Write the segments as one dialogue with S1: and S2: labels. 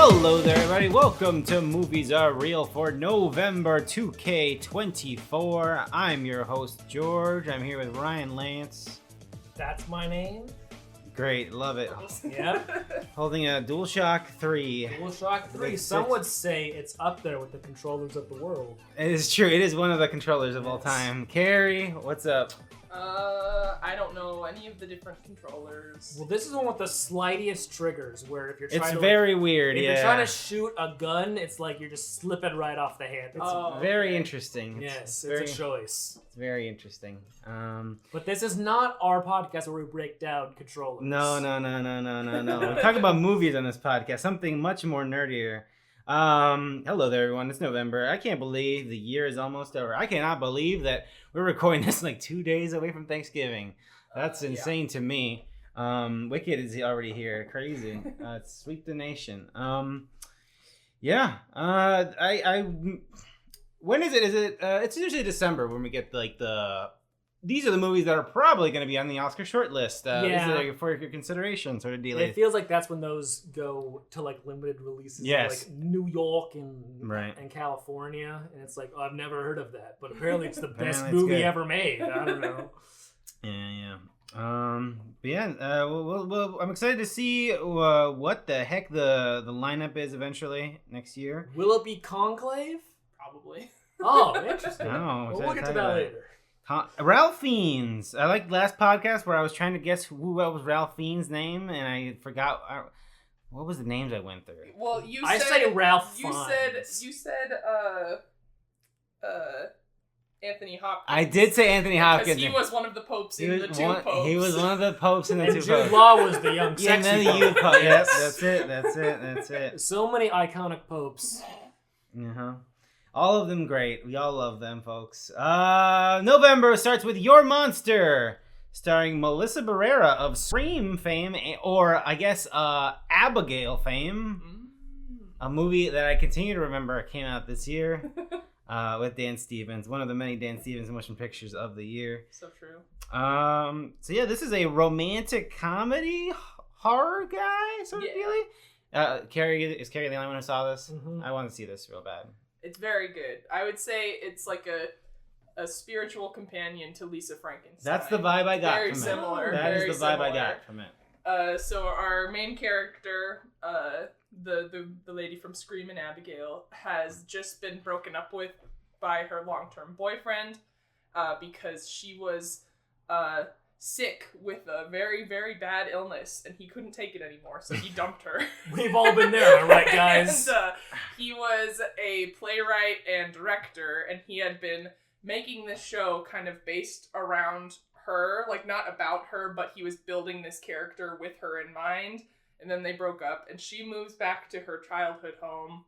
S1: Hello there, everybody. Welcome to Movies Are Real for November 2K24. I'm your host, George. I'm here with Ryan Lance.
S2: That's my name.
S1: Great, love it.
S2: Yeah.
S1: Holding a DualShock 3.
S2: DualShock 3. Some would say it's up there with the controllers of the world.
S1: It is true. It is one of the controllers of all time. Carrie, what's up?
S3: I don't know any of the different controllers.
S2: Well, this is one with the slightest triggers, where if you're trying
S1: It's
S2: to...
S1: very weird,
S2: if
S1: yeah.
S2: you're trying to shoot a gun, it's like you're just slipping right off the hand. It's
S1: very interesting.
S2: Yes,
S1: very,
S2: it's a choice.
S1: It's very interesting.
S2: But this is not our podcast where we break down controllers.
S1: No. We talk about movies on this podcast, something much more nerdier. Hello there, everyone. It's November. I can't believe the year is almost over. I cannot believe that we're recording this like 2 days away from Thanksgiving. That's insane to me. Wicked is already here. Crazy. Sweep the nation. When is it? Is it? It's usually December when we get like these are the movies that are probably going to be on the Oscar shortlist. For your consideration, sort of deal.
S2: It feels like that's when those go to like limited releases in like New York and California, and it's like, oh, I've never heard of that, but apparently it's the best movie ever made. I don't know.
S1: Yeah. I'm excited to see what the heck the lineup is eventually next year.
S2: Will it be Conclave?
S3: Probably.
S2: Oh, interesting.
S1: We'll
S2: get to that later.
S1: Ralph Fiennes. I like last podcast where I was trying to guess what was Ralph Fiennes' name, and I forgot what was the names I went through.
S3: Well,
S2: I say Ralph.
S3: You said Anthony Hopkins.
S1: I did say Anthony Hopkins.
S3: Because he was one of the popes in the two popes.
S1: He was one of the popes in the two popes.
S2: Jude Law was the young sexy
S1: and then the youth pope. Yes, that's it.
S2: So many iconic popes.
S1: All of them great. We all love them, folks. November starts with Your Monster, starring Melissa Barrera of Scream fame, or I guess Abigail fame. A movie that I continue to remember came out this year with Dan Stevens, one of the many Dan Stevens motion pictures of the year.
S3: So true.
S1: This is a romantic comedy horror guy sort of dealie. Carrie, is Carrie the only one who saw this? Mm-hmm. I want to see this real bad.
S3: It's very good. I would say it's like a spiritual companion to Lisa Frankenstein.
S1: That's the vibe I got
S3: very
S1: from
S3: similar,
S1: it. That
S3: very
S1: is the vibe
S3: similar.
S1: I got from it.
S3: So our main character, the lady from Scream and Abigail, has just been broken up with by her long-term boyfriend because she was sick with a very, very bad illness, and he couldn't take it anymore, so he dumped her.
S2: We've all been there, all right, guys?
S3: And he was a playwright and director, and he had been making this show kind of based around her, like not about her, but he was building this character with her in mind, and then they broke up, and she moves back to her childhood home,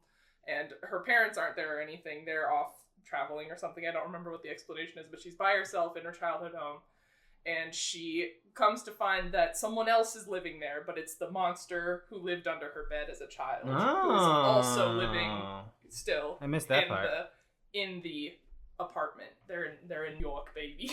S3: and her parents aren't there or anything. They're off traveling or something. I don't remember what the explanation is, but she's by herself in her childhood home. And she comes to find that someone else is living there, but it's the monster who lived under her bed as a child, who is also living still.
S1: I missed that part.
S3: In the apartment. They're in New York, baby.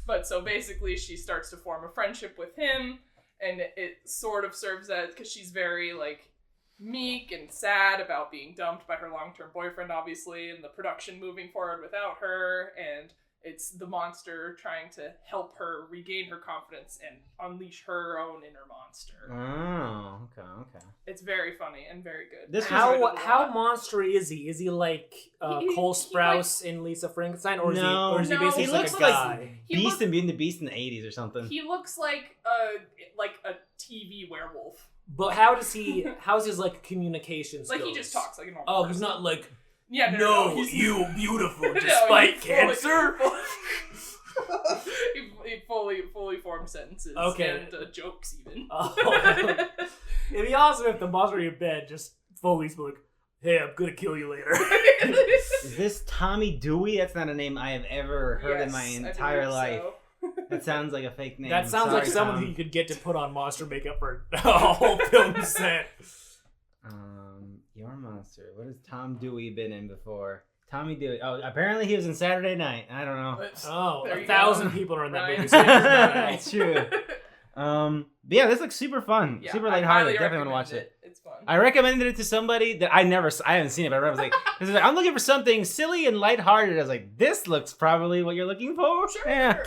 S3: But so basically, she starts to form a friendship with him, and it sort of serves as, because she's very like meek and sad about being dumped by her long-term boyfriend, obviously, and the production moving forward without her, and it's the monster trying to help her regain her confidence and unleash her own inner monster.
S1: Oh, okay.
S3: It's very funny and very good.
S2: How monstery is he? Is he like Cole Sprouse in Lisa Frankenstein, or is he basically like a guy?
S1: Beast and Beauty and the Beast in the 80s or something.
S3: He looks like a TV werewolf.
S2: But how's his like communication skills?
S3: Like he just talks like a normal person.
S2: He's not like,
S3: yeah,
S2: no, you beautiful despite cancer.
S3: He fully formed sentences and jokes even.
S2: It'd be awesome if the monster in your bed just fully spoke, hey, I'm gonna kill you later.
S1: Is this Tommy Dewey? That's not a name I have ever heard in my entire life. So. That sounds like a fake name.
S2: That sounds like someone who you could get to put on monster makeup for a whole film set.
S1: Your Monster. What has Tom Dewey been in before? Tommy Dewey. Oh, apparently he was in Saturday Night. I don't know.
S2: 1,000 people are in that movie.
S1: That's true. But yeah, this looks super fun. Yeah, super lighthearted. Definitely want to watch it.
S3: It's fun.
S1: I recommended it to somebody that I haven't seen it, but I was like, I'm looking for something silly and lighthearted. I was like, this looks probably what you're looking for.
S3: Sure.
S1: Yeah.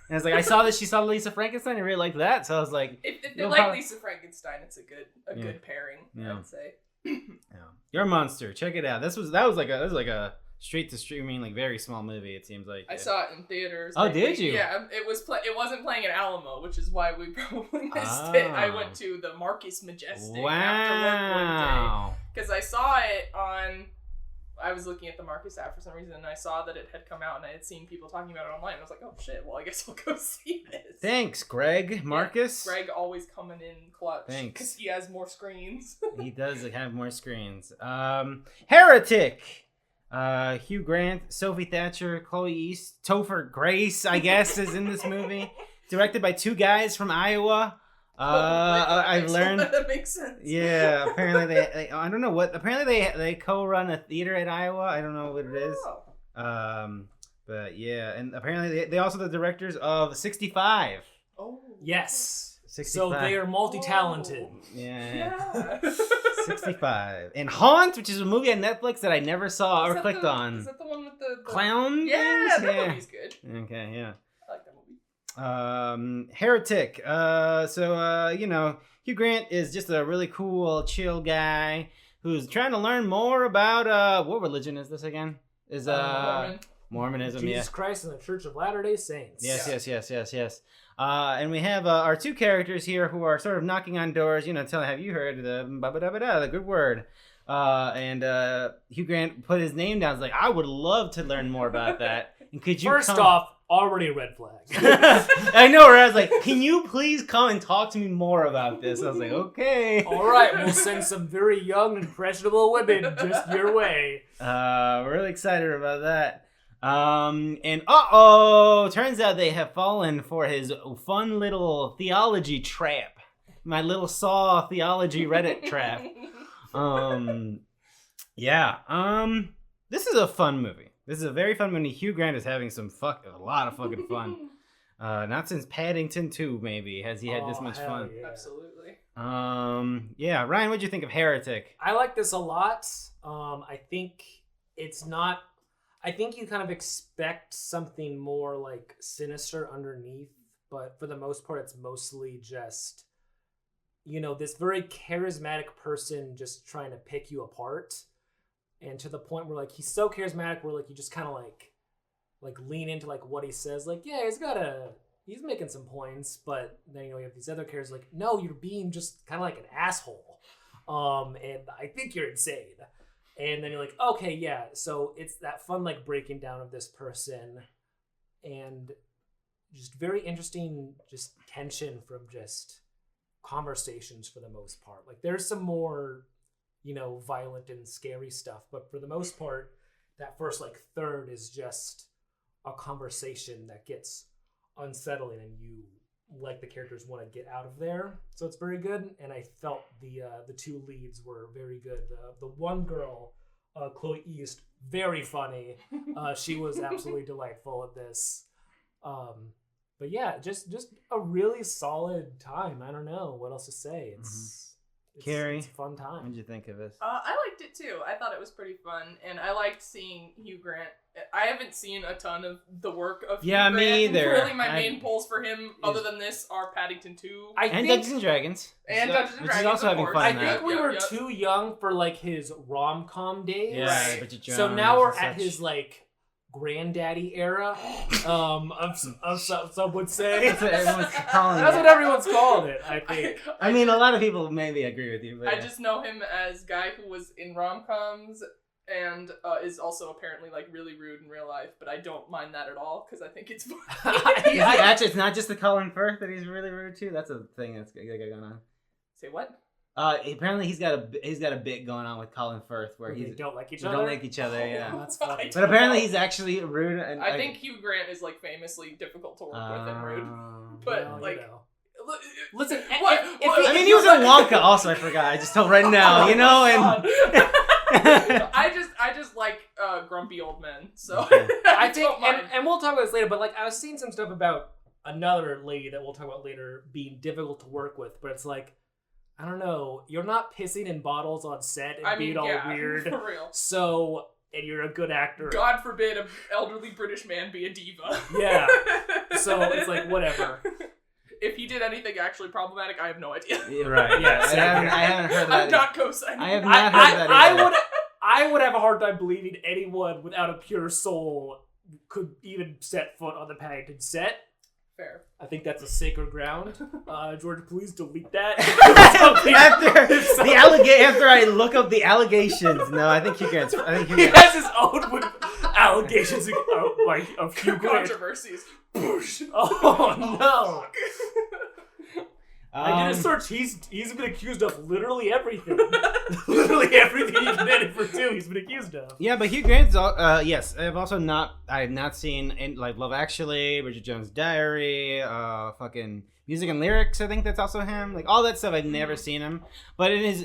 S1: And it's like, I saw that she saw Lisa Frankenstein. I really liked that. So I was like,
S3: if they like Lisa Frankenstein, it's a good pairing, I'd say.
S1: Yeah. Your Monster. Check it out. That was like a straight to streaming, like very small movie. It seems like
S3: I saw it in theaters.
S1: Oh, did you?
S3: Yeah, it wasn't playing at Alamo, which is why we probably missed it. I went to the Marcus Majestic after work one day because I saw it on. I was looking at the Marcus app for some reason, and I saw that it had come out, and I had seen people talking about it online. And I was like, "Oh shit! Well, I guess I'll go see this."
S1: Thanks, Greg. Marcus.
S3: Yeah, Greg always coming in clutch.
S1: Thanks,
S3: because he has more screens.
S1: He does have more screens. Heretic. Hugh Grant, Sophie Thatcher, Chloe East, Topher Grace, I guess, is in this movie. Directed by two guys from Iowa. I've learned
S3: that makes sense.
S1: Yeah, apparently they I don't know what. Apparently they co-run a theater at Iowa. I don't know what it is. But yeah, and apparently they also the directors of 65.
S2: Oh yes.
S1: 65.
S2: So they are multi-talented.
S1: Yeah. 65. And Haunt, which is a movie on Netflix that I never saw or clicked on.
S3: Is that the one with the
S1: clown?
S3: Yeah,
S1: things?
S3: that movie's good.
S1: Okay, yeah.
S3: I like that movie.
S1: Heretic. Hugh Grant is just a really cool, chill guy who's trying to learn more about what religion is this again? Is Mormonism,
S2: Jesus Christ and the Church of Latter-day Saints.
S1: Yes. And we have our two characters here who are sort of knocking on doors, telling, have you heard the good word? And Hugh Grant put his name down. He's like, I would love to learn more about that. And could you
S2: First off, already a red flag.
S1: I know, where I was like, can you please come and talk to me more about this? I was like, okay.
S2: All right, we'll send some very young, impressionable women just your way.
S1: We're really excited about that. Turns out they have fallen for his fun little theology trap. My little Saw theology Reddit trap. This is a fun movie. This is a very fun movie. Hugh Grant is having a lot of fucking fun. Not since Paddington 2, maybe, has he had this much fun.
S3: Yeah. Absolutely.
S1: Ryan, what'd you think of Heretic?
S2: I like this a lot. I think you kind of expect something more like sinister underneath, but for the most part, it's mostly just, this very charismatic person just trying to pick you apart. And to the point where, like, he's so charismatic where, like, you just kind of, like lean into, like, what he says. Like, yeah, he's making some points, but then, you have these other characters like, no, you're being just kind of like an asshole. And I think you're insane. And then you're like, okay, yeah. So it's that fun, like, breaking down of this person and just very interesting, just tension from just conversations for the most part. Like, there's some more, violent and scary stuff. But for the most part, that first, like, third is just a conversation that gets unsettling and you, like the characters, want to get out of there. So it's very good. And I felt the two leads were very good. The one girl, Chloe East, very funny. She was absolutely delightful at this. But yeah, just a really solid time. I don't know what else to say. It's a fun time.
S1: What did you think of this?
S3: I liked it too. I thought it was pretty fun, and I liked seeing Hugh Grant. I haven't seen a ton of the work of Hugh Grant.
S1: Me either.
S3: Really, my main polls for him, other than this, are Paddington 2.
S1: And Dungeons and Dragons.
S3: Which
S1: is also having fun.
S2: I think we were too young for, like, his rom-com days.
S1: Yeah,
S3: right.
S2: So now we're at his, like, granddaddy era, of some would say.
S1: That's what everyone's calling
S2: That's what everyone's called it, I think.
S1: I mean, a lot of people maybe agree with you, but
S3: I just know him as guy who was in rom-coms and is also apparently, like, really rude in real life, but I don't mind that at all because I think it's funny.
S1: Actually, it's not just the Colin Firth that he's really rude to. That's a thing that's going on.
S3: Say what?
S1: Apparently he's got a bit going on with Colin Firth where
S2: they don't like each
S1: they
S2: other.
S1: Don't like each other, yeah.
S2: That's funny.
S1: But apparently he's actually rude. And
S3: I think Hugh Grant is, like, famously difficult to work with and rude. But
S2: listen,
S1: I mean, he was in Wonka also. I forgot. I just told right now, and
S3: I just like grumpy old men. So
S2: I think, and we'll talk about this later. But, like, I was seeing some stuff about another lady that we'll talk about later being difficult to work with. But it's like, I don't know, you're not pissing in bottles on set and being all weird.
S3: For real.
S2: So, and you're a good actor.
S3: God forbid an elderly British man be a diva.
S2: Yeah. So it's like, whatever.
S3: If he did anything actually problematic, I have no idea.
S1: Right. Yeah. I haven't heard that.
S3: I'm not co-signing.
S1: I have not heard that either.
S2: I would have a hard time believing anyone without a pure soul could even set foot on the Paddington set.
S3: Fair.
S2: I think that's a sacred ground. George, please delete that.
S1: After I look up the allegations, no, I think Hugh Grant's.
S2: He has his own allegations of Hugh Grant.
S3: Controversies.
S2: Oh no! I did a search. He's been accused of literally everything. Literally everything you can edit for two, he's been accused of.
S1: Yeah, but Hugh Grant's yes. I have not seen like Love Actually, Bridget Jones' Diary, fucking Music and Lyrics. I think that's also him. Like all that stuff, I've never seen him. But in his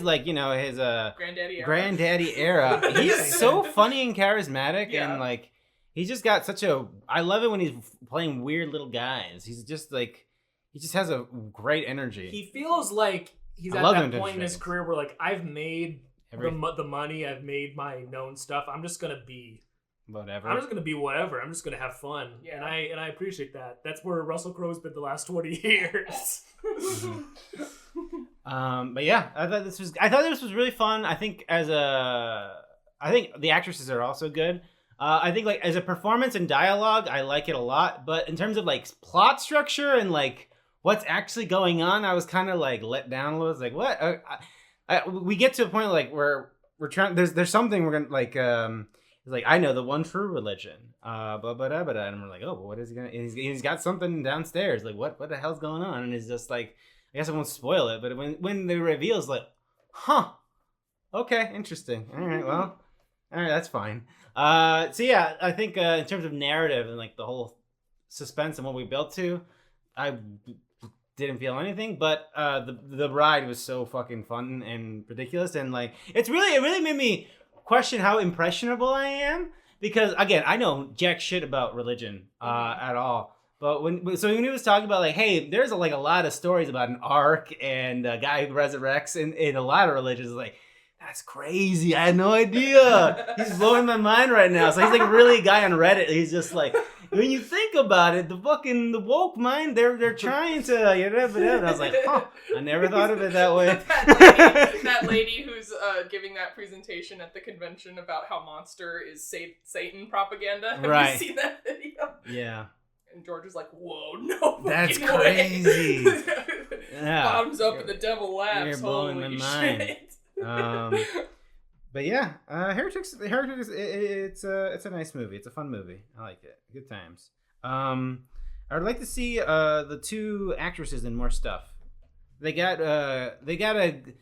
S1: like his granddaddy era, he's so funny and charismatic, and like he's just got such a. I love it when he's playing weird little guys. He's just like. He just has a great energy.
S2: He feels like he's at that point in his career where, like, I've made the money, I've made my known stuff. I'm just gonna be
S1: whatever.
S2: I'm just gonna be whatever. I'm just gonna have fun, and I appreciate that. That's where Russell Crowe's been the last 20 years.
S1: But yeah, I thought this was really fun. I think the actresses are also good. I think like as a performance and dialogue, I like it a lot. But in terms of like plot structure and like what's actually going on, I was kind of like let down a little. It's like what? We get to a point like where we're trying. There's something we're gonna like. It's like I know the one true religion. And we're like, oh, what is he gonna? He's got something downstairs. Like what the hell's going on? And it's just like I guess I won't spoil it. But when the reveal's like, huh? Okay, interesting. All right, well, all right, that's fine. So yeah, I think in terms of narrative and like the whole suspense and what we built to, I didn't feel anything, but the ride was so fucking fun and ridiculous, and like it really made me question how impressionable I am, because again, I know jack shit about religion at all. But when he was talking about like, hey, there's a lot of stories about an ark and a guy who resurrects in a lot of religions, like. That's crazy. I had no idea. He's blowing my mind right now. So he's like really a guy on Reddit. He's just like, when you think about it, the woke mind, they're trying to, and I was like, huh, I never thought of it that way.
S3: that lady who's giving that presentation at the convention about how Monster is Satan propaganda. Have you seen that video?
S1: Yeah.
S3: And George was like, whoa, no
S1: that's
S3: fucking
S1: crazy.
S3: way.
S1: Yeah.
S3: Bottoms up and the devil laughs.
S1: You're blowing
S3: Holy
S1: my mind.
S3: shit.
S1: But yeah, Heretic is it's a nice movie. It's a fun movie. I like it. Good times. I would like to see the two actresses in more stuff. They got a good.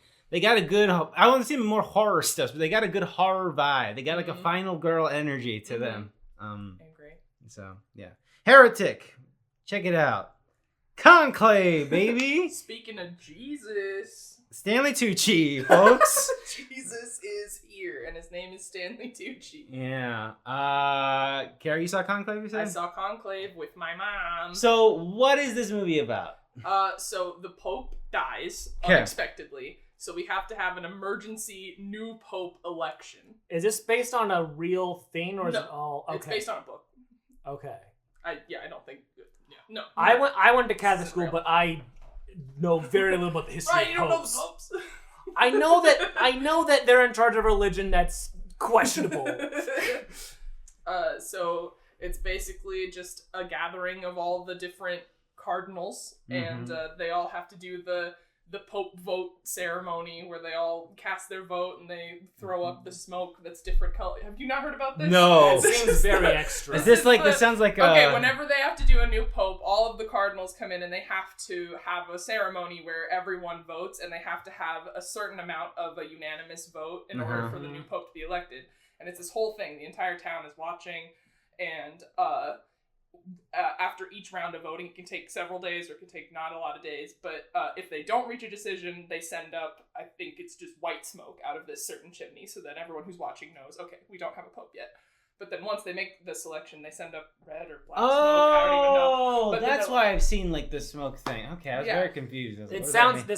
S1: I want to see more horror stuff, but they got a good horror vibe. They got like a final girl energy to them.
S3: Angry.
S1: So yeah, Heretic. Check it out. Conclave, baby.
S3: Speaking of Jesus.
S1: Stanley Tucci, folks.
S3: Jesus is here, and his name is Stanley Tucci.
S1: Yeah. Carrie, you saw Conclave, you said?
S3: I saw Conclave with my mom.
S1: So, what is this movie about?
S3: So the Pope dies unexpectedly, so we have to have an emergency new Pope election.
S2: Is this based on a real thing, or is it all... Okay.
S3: It's based on a book.
S2: Okay.
S3: I don't think... Yeah, no.
S2: I went to Catholic school, but I... know very little about the history
S3: Bryan,
S2: of popes.
S3: You don't know the popes?
S2: I know that they're in charge of a religion that's questionable.
S3: So it's basically just a gathering of all the different cardinals, and they all have to do the Pope vote ceremony where they all cast their vote and they throw up the smoke that's different color. Have you not heard about this?
S1: No.
S2: It seems very extra.
S1: Is this like, this sounds like
S3: Okay, whenever they have to do a new Pope, all of the cardinals come in and they have to have a ceremony where everyone votes, and they have to have a certain amount of a unanimous vote in order for the new Pope to be elected. And it's this whole thing. The entire town is watching, and after each round of voting, it can take several days or it can take not a lot of days, but if they don't reach a decision, they send up, I think it's just white smoke out of this certain chimney so that everyone who's watching knows, okay, we don't have a Pope yet. But then once they make the selection, they send up red or black smoke. I don't even know. But
S1: that's why I've seen like the smoke thing. Okay, I was very confused.
S2: This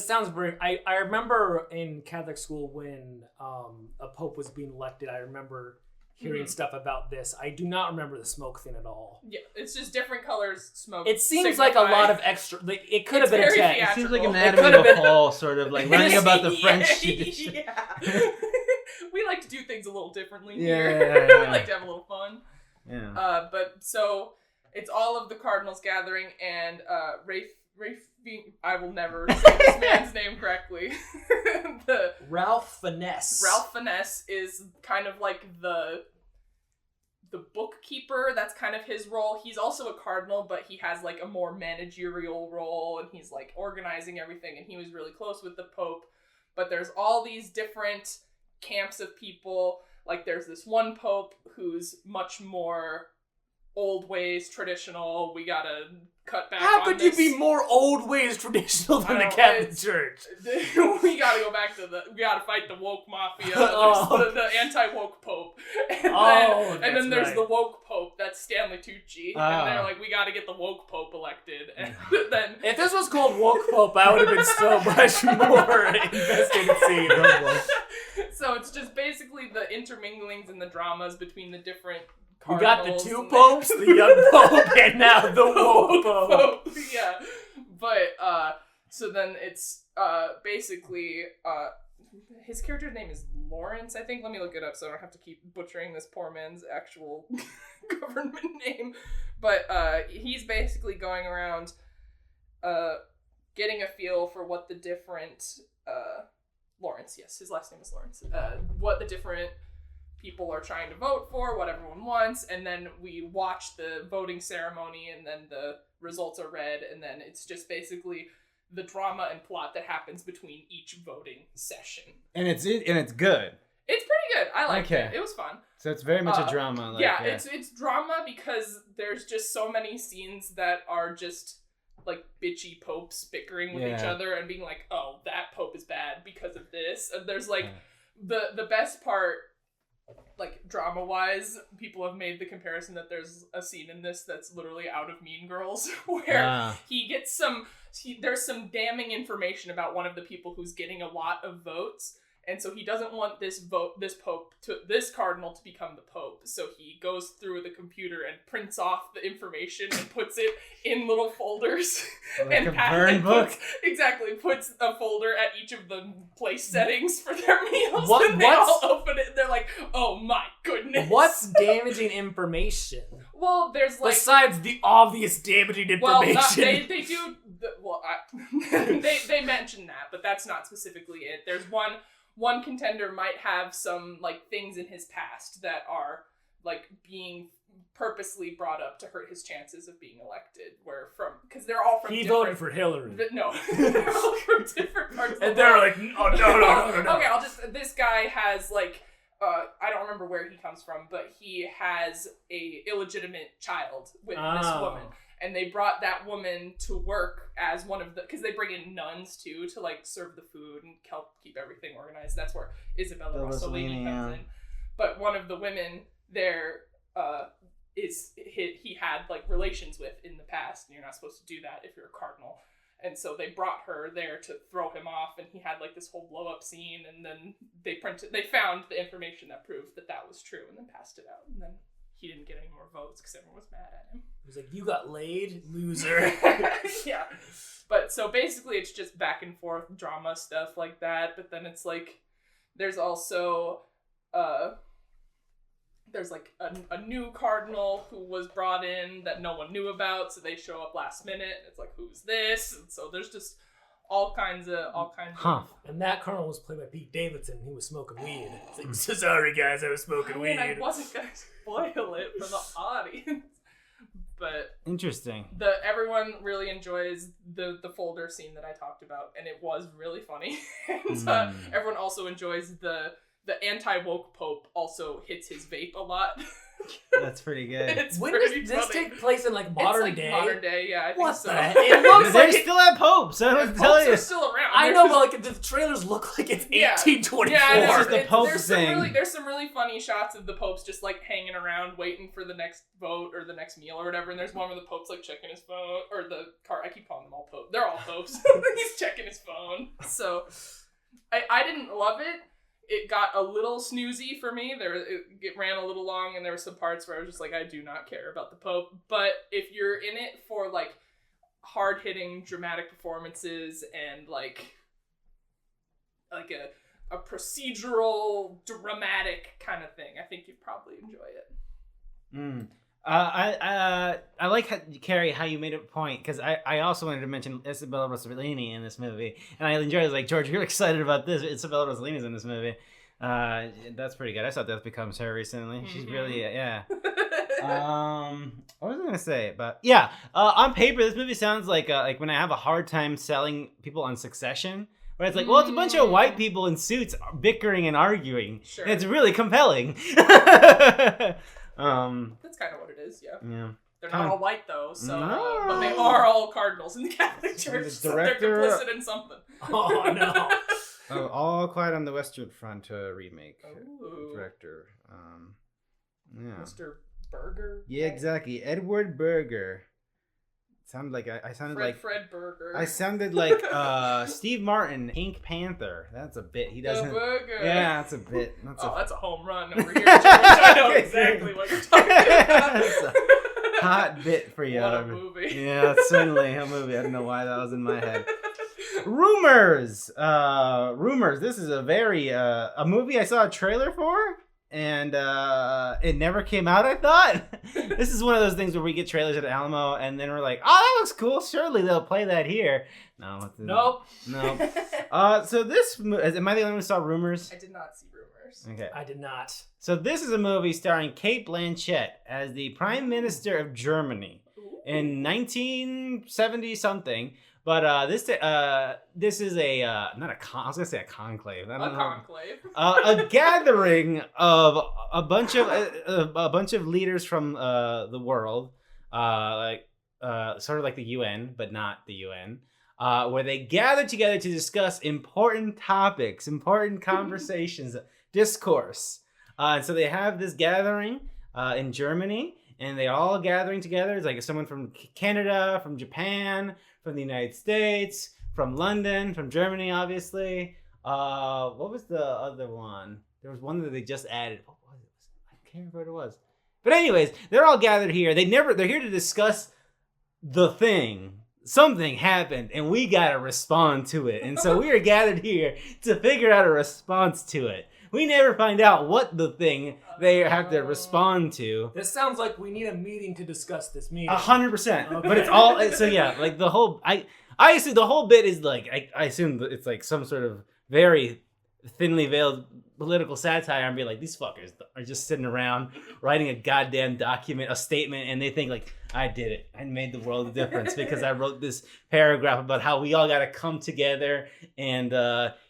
S2: sounds very. I remember in Catholic school when a pope was being elected. I remember hearing stuff about this. I do not remember the smoke thing at all.
S3: Yeah, it's just different colors smoke.
S2: It seems like a lot of extra. Like, it could have been a 10.
S1: It seems like Anatomy of a Fall, sort of like learning about the French tradition.
S3: Yeah. We like to do things a little differently here.
S1: Yeah.
S3: We like to have a little fun.
S1: Yeah.
S3: But so it's all of the cardinals gathering, and Rafe. I will never say this man's name correctly.
S2: Ralph Fiennes.
S3: Ralph Fiennes is kind of like the bookkeeper. That's kind of his role. He's also a cardinal, but he has like a more managerial role, and he's like organizing everything, and he was really close with the Pope. But there's all these different camps of people. Like there's this one Pope who's much more old ways, traditional. We gotta cut back.
S2: How could you be more old ways traditional than the Catholic Church?
S3: We gotta go back to we gotta fight the woke mafia. There's the anti-woke Pope. And then there's the woke Pope. That's Stanley Tucci. And they're like, we gotta get the woke Pope elected. And then
S2: if this was called woke Pope, I would have been so much more invested in seeing it.
S3: So it's just basically the interminglings and the dramas between the different
S2: we got the two popes, the young pope, and now the woke pope.
S3: Yeah. But, so then it's, basically, his character's name is Lawrence, I think. Let me look it up so I don't have to keep butchering this poor man's actual government name. But, he's basically going around, getting a feel for what the different, Lawrence, yes, his last name is Lawrence, what the different people are trying to vote for, what everyone wants, and then we watch the voting ceremony, and then the results are read, and then it's just basically the drama and plot that happens between each voting session.
S1: And it's good.
S3: It's pretty good. I liked it. It was fun.
S1: So it's very much a drama.
S3: It's drama because there's just so many scenes that are just like bitchy popes bickering with each other and being like, oh, that pope is bad because of this. And there's like the best part, like drama-wise, people have made the comparison that there's a scene in this that's literally out of Mean Girls, where he gets there's some damning information about one of the people who's getting a lot of votes, and so he doesn't want this cardinal to become the pope. So he goes through the computer and prints off the information and puts it in little folders.
S1: Like a burn book?
S3: Puts a folder at each of the place settings for their meals. And they all open it and they're like, oh my goodness.
S2: What's damaging information?
S3: Well, there's like...
S2: Besides the obvious damaging information.
S3: Well, they do... they mention that, but that's not specifically it. There's one contender might have some like things in his past that are like being purposely brought up to hurt his chances of being elected. Because they're all from.
S2: He voted for Hillary.
S3: No, they're all from different parts.
S2: And they're like, oh no.
S3: Okay, this guy has like. I don't remember where he comes from, but he has a illegitimate child with this woman. And they brought that woman to work as one of because they bring in nuns too to like serve the food and help keep everything organized. That's where Isabella Rossellini comes in. But one of the women there he had like relations with in the past, and you're not supposed to do that if you're a cardinal. And so they brought her there to throw him off, and he had like this whole blow up scene, and then they found the information that proved that was true, and then passed it out, and then he didn't get any more votes because everyone was mad at him.
S2: He was like, you got laid, loser.
S3: Yeah. But so basically it's just back and forth drama stuff like that. But then it's like, there's also, there's like a new cardinal who was brought in that no one knew about. So they show up last minute. It's like, who's this? And so there's just all kinds of.
S2: And that cardinal was played by Pete Davidson. He was smoking weed. It's like, so sorry guys, I was smoking weed.
S3: I wasn't gonna spoil it for the audience, but
S1: interesting.
S3: Everyone really enjoys the folder scene that I talked about, and it was really funny. And everyone also enjoys the anti-woke pope also hits his vape a lot.
S1: That's pretty good.
S2: When does this take place in like modern day?
S3: Modern day, yeah. I think
S2: What
S3: so.
S2: the heck? It looks
S1: They're
S2: like
S1: still at Popes. I don't tell
S3: Popes
S1: you.
S3: are still around.
S2: I
S3: They're
S2: know,
S3: just-
S2: but like the trailers look like it's
S3: Yeah.
S2: 1824.
S3: Yeah, I know.
S1: This is the Pope
S3: there's
S1: thing.
S3: There's some really funny shots of the popes just like hanging around waiting for the next vote or the next meal or whatever. And there's one where the pope's like checking his phone or the car. I keep calling them all popes. They're all popes. He's checking his phone. So I didn't love it. It got a little snoozy for me. It ran a little long, and there were some parts where I was just like, I do not care about the Pope. But if you're in it for like hard-hitting dramatic performances and like a procedural dramatic kind of thing, I think you'd probably enjoy it.
S1: I like how, Carrie, how you made a point, because I also wanted to mention Isabella Rossellini in this movie, and I enjoyed it. Like, George, you're excited about this. Isabella Rossellini's in this movie. That's pretty good. I saw Death Becomes Her recently. She's really yeah. What was I gonna say? But yeah, on paper, this movie sounds like when I have a hard time selling people on Succession. Where it's like, well, it's a bunch of white people in suits bickering and arguing.
S3: Sure.
S1: And it's really compelling.
S3: That's kind of what it is, yeah.
S1: Yeah.
S3: They're not all white though, so
S1: No.
S3: but they are all cardinals in the Catholic Church.
S1: the
S3: So they're
S1: director-
S3: complicit in something.
S2: Oh no.
S1: Oh, All Quiet on the Western Front remake.
S3: Ooh.
S1: Director. Yeah.
S3: Mr. Berger.
S1: Yeah, exactly. Edward Berger. Sounded like I sounded like
S3: Fred Berger.
S1: I sounded like Steve Martin, Pink Panther. That's a bit. He doesn't.
S3: The Berger.
S1: Yeah, that's a bit.
S3: That's a home run over here, George. I know exactly what you're talking about.
S1: That's a hot bit for you.
S3: What a movie.
S1: Yeah, it's certainly a movie. I don't know why that was in my head. Rumours. Rumours. This is a very a movie I saw a trailer for, and it never came out. I thought this is one of those things where we get trailers at Alamo, and then we're like, "Oh, that looks cool. Surely they'll play that here." No.
S2: Nope.
S1: No. So this am I the only one who saw Rumours?
S3: I did not see Rumors.
S1: Okay.
S2: I did not.
S3: Mm-hmm.
S1: So this is a movie starring Cate Blanchett as the Prime Minister of Germany in 1970 something. But this is a not a I was gonna say a conclave. I don't know.
S3: Conclave.
S1: A gathering of a bunch of leaders from the world, sort of like the UN, but not the UN, where they gather together to discuss important topics, important conversations, discourse. And so they have this gathering in Germany, and they're all gathering together. It's like someone from Canada, from Japan, from the United States, from London, from Germany, obviously. What was the other one? There was one that they just added. What was it? I can't remember what it was. But anyways, they're all gathered here. They're here to discuss the thing. Something happened, and we gotta respond to it. And so we are gathered here to figure out a response to it. We never find out what the thing they have to respond to.
S2: This sounds like we need a meeting to discuss this meeting.
S1: 100%. But it's all so yeah. Like the whole I assume the whole bit is like I assume that it's like some sort of very thinly veiled political satire and be like, these fuckers are just sitting around writing a goddamn document, a statement, and they think like, I did it. I made the world a difference because I wrote this paragraph about how we all got to come together and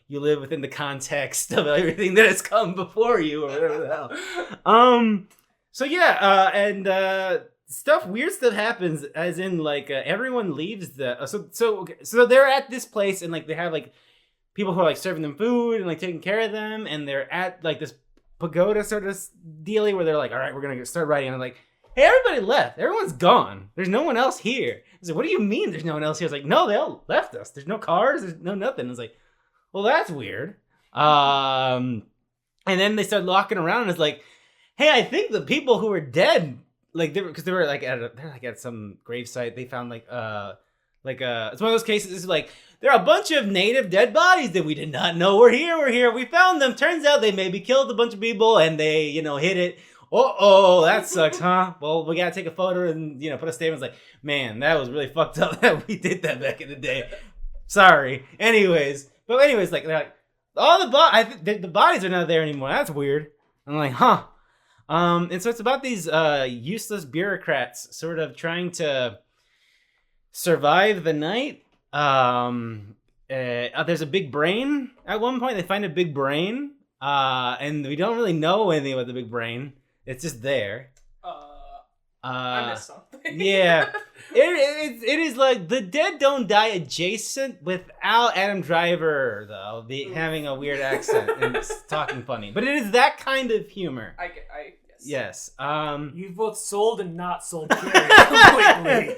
S1: you live within the context of everything that has come before you or whatever the hell. So yeah, and weird stuff happens as in like everyone leaves so they're at this place and like they have like people who are like serving them food and like taking care of them, and they're at like this pagoda sort of dealy where they're like, all right, we're gonna start writing. And I'm like, hey, everybody left. Everyone's gone. There's no one else here. I was like, what do you mean there's no one else here? I was like, no, they all left us. There's no cars. There's no nothing. I was like, well, that's weird. And then they started walking around and it's like, hey, I think the people who were dead, like they were like at some gravesite. They found it's one of those cases. It's like there are a bunch of native dead bodies that we did not know were here. We're here. We found them. Turns out they maybe killed a bunch of people and they, hit it. Oh, that sucks, huh? Well, we gotta take a photo and put a statement like, man, that was really fucked up that we did that back in the day. Sorry. Anyways, like they're like all the bodies are not there anymore. That's weird. I'm like, huh. And so it's about these useless bureaucrats sort of trying to survive the night. There's a big brain at one point. They find a big brain, and we don't really know anything about the big brain. It's just there.
S3: I missed something.
S1: Yeah. It is like The Dead Don't Die adjacent without Adam Driver, though, having a weird accent and talking funny. But it is that kind of humor.
S3: Yes.
S2: You've both sold and not sold Carrie completely.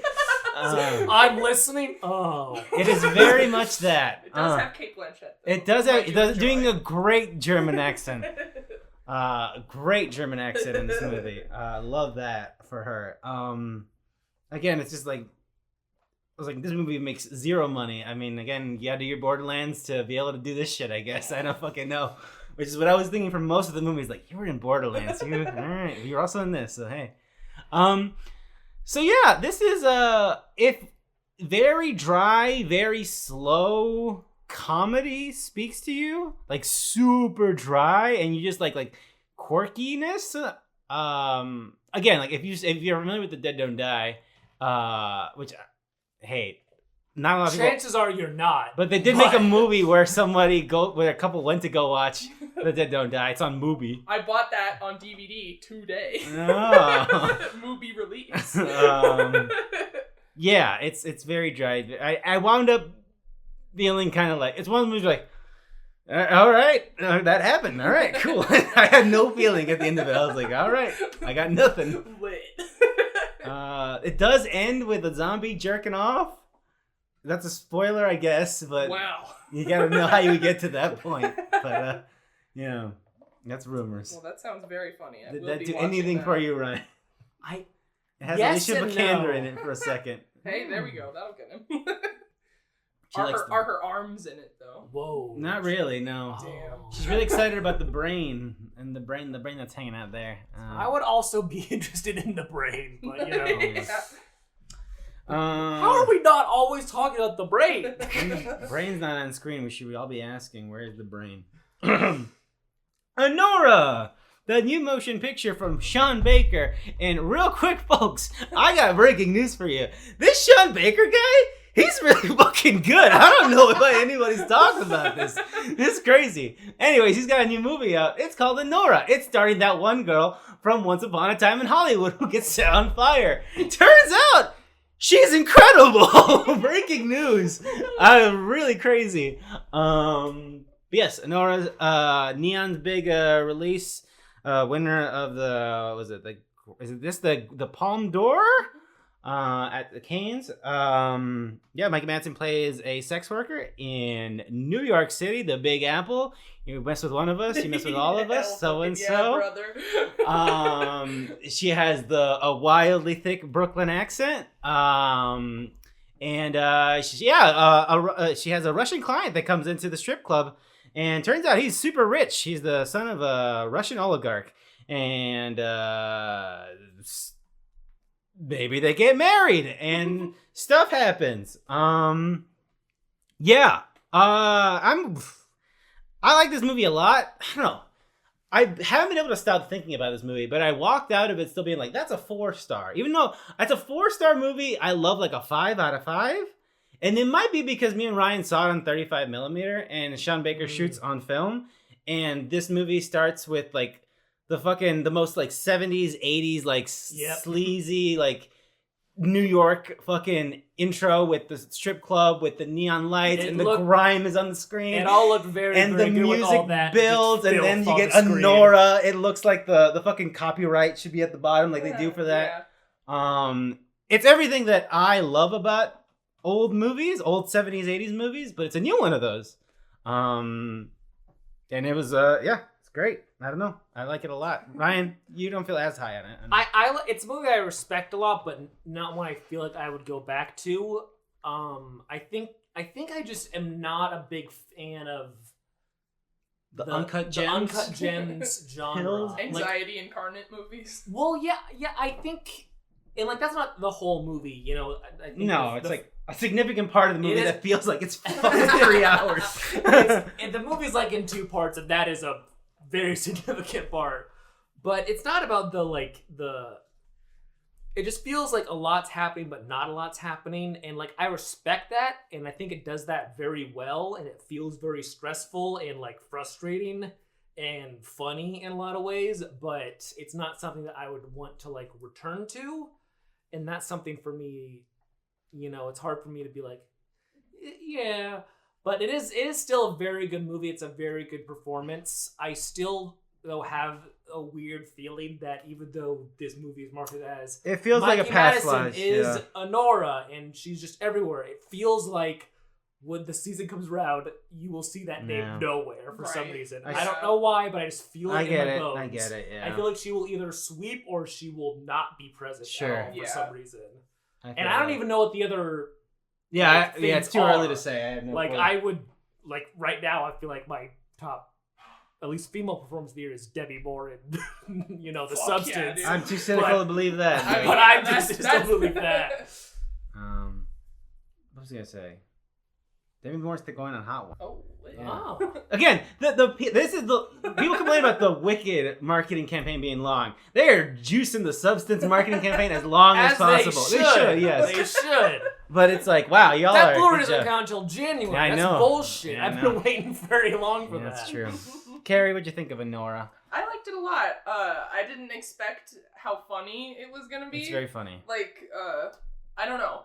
S2: I'm listening. Oh.
S1: It is very much that.
S3: It does have Cate Blanchett. Though.
S1: It does doing a great German accent. Great German accent in this movie. Love that for her. Again, it's just like I was like, this movie makes zero money. I mean, again, you gotta do your Borderlands to be able to do this shit, I guess. I don't fucking know. Which is what I was thinking for most of the movies. Like, you were in Borderlands. All right, you're also in this, so hey. So yeah, this is if very dry, very slow comedy speaks to you, like super dry, and you just like quirkiness. Again, like if you're familiar with The Dead Don't Die, which hey, not a lot of people.
S2: Chances are you're not.
S1: But they did make a movie where a couple went to go watch The Dead Don't Die. It's on Mubi.
S3: I bought that on DVD today.
S1: Oh.
S3: Mubi release.
S1: Yeah, it's very dry. I wound up feeling kind of like, it's one of the movies like, all right, that happened. All right, cool. I had no feeling at the end of it. I was like, all right, I got nothing.
S3: Lit.
S1: It does end with a zombie jerking off. That's a spoiler, I guess, but
S3: wow.
S1: You gotta know how you get to that point. But yeah, that's Rumours.
S3: Well, that sounds very funny.
S1: Did that do anything for you, Ryan? It has Alicia Vikander in it for a second.
S3: Hey, there we go. That'll get him. Are her arms in it though?
S2: Whoa.
S1: Not really, no.
S3: Damn.
S1: She's really excited about the brain and the brain that's hanging out there.
S2: I would also be interested in the brain, but you know.
S3: Yeah.
S2: How are we not always talking about the brain?
S1: Brain's not on screen. We should all be asking, where's the brain? Honora! The new motion picture from Sean Baker. And real quick, folks, I got breaking news for you. This Sean Baker guy, he's really fucking good. I don't know if anybody's talking about this. It's crazy. Anyways, he's got a new movie out. It's called Honora. It's starring that one girl from Once Upon a Time in Hollywood who gets set on fire. Turns out, she's incredible. Breaking news. Really crazy. Yes, Honora's Neon's big release. Winner of the Palme d'Or at the Cannes. Mikey Madsen plays a sex worker in New York City, the Big Apple. You mess with one of us, you mess with all of us, so and so.
S3: Brother.
S1: She has a wildly thick Brooklyn accent. She has a Russian client that comes into the strip club. And turns out he's super rich. He's the son of a Russian oligarch. And maybe they get married and stuff happens. I like this movie a lot. I don't know. I haven't been able to stop thinking about this movie, but I walked out of it still being like, that's a 4-star. Even though it's a 4-star movie, I love like a 5 out of 5. And it might be because me and Ryan saw it on 35mm and Sean Baker shoots on film. And this movie starts with like the most like 70s, 80s, like sleazy, like New York fucking intro with the strip club with the neon lights and the grime is on the screen.
S2: It all looked very,
S1: and
S2: very
S1: the
S2: good
S1: music
S2: with all that
S1: builds, and then you get Honora. It looks like the fucking copyright should be at the bottom, like they do for that. Yeah. It's everything that I love about old movies, old 70s, 80s movies, but it's a new one of those. And it was it's great. I don't know. I like it a lot. Ryan, you don't feel as high on it.
S2: It's a movie I respect a lot, but not one I feel like I would go back to. I think I just am not a big fan of
S1: the uncut gems
S2: genre.
S3: Anxiety incarnate movies.
S2: Well, yeah, I think, and like that's not the whole movie, you know. I think
S1: it's like a significant part of the movie that feels like it's fucking 3 hours.
S2: And the movie's like in 2 parts, and that is a very significant part. But it's not about it just feels like a lot's happening, but not a lot's happening. And like, I respect that. And I think it does that very well. And it feels very stressful and like frustrating. and funny in a lot of ways, but it's not something that I would want to like return to. And that's something for me, you know, it's hard for me to be like, yeah, but it is still a very good movie. It's a very good performance. I still though have a weird feeling that even though this movie is marketed as
S1: it feels
S2: Mikey
S1: like a past
S2: Madison
S1: life
S2: is Honora and she's just everywhere. It feels like when the season comes around, you will see that name nowhere for some reason. I don't know why, but I just feel it in my bones.
S1: I get it, yeah.
S2: I feel like she will either sweep or she will not be present at all for some reason. And I don't even know what the other
S1: it's too early to say. I have no clue.
S2: I would, like, right now, I feel like my top, at least female performance of the year is Debbie Moore in, you know, The Substance.
S1: Yeah, I'm too cynical to believe that.
S2: I just don't believe that.
S1: What was I going to say? Debbie Moore's going on Hot One.
S3: Oh,
S1: yeah.
S2: Oh.
S1: Again, this is the people complain about the Wicked marketing campaign being long. They are juicing the Substance marketing campaign as long as possible.
S2: They should,
S1: yes.
S2: They should.
S1: But it's like, wow, y'all
S2: that
S1: are.
S2: Blu-ray doesn't count until January.
S1: I know.
S2: That's bullshit.
S1: Yeah,
S2: I've been waiting very long for that.
S1: That's true. Carrie, what'd you think of Honora?
S3: I liked it a lot. I didn't expect how funny it was gonna be.
S1: It's very funny.
S3: Like, I don't know.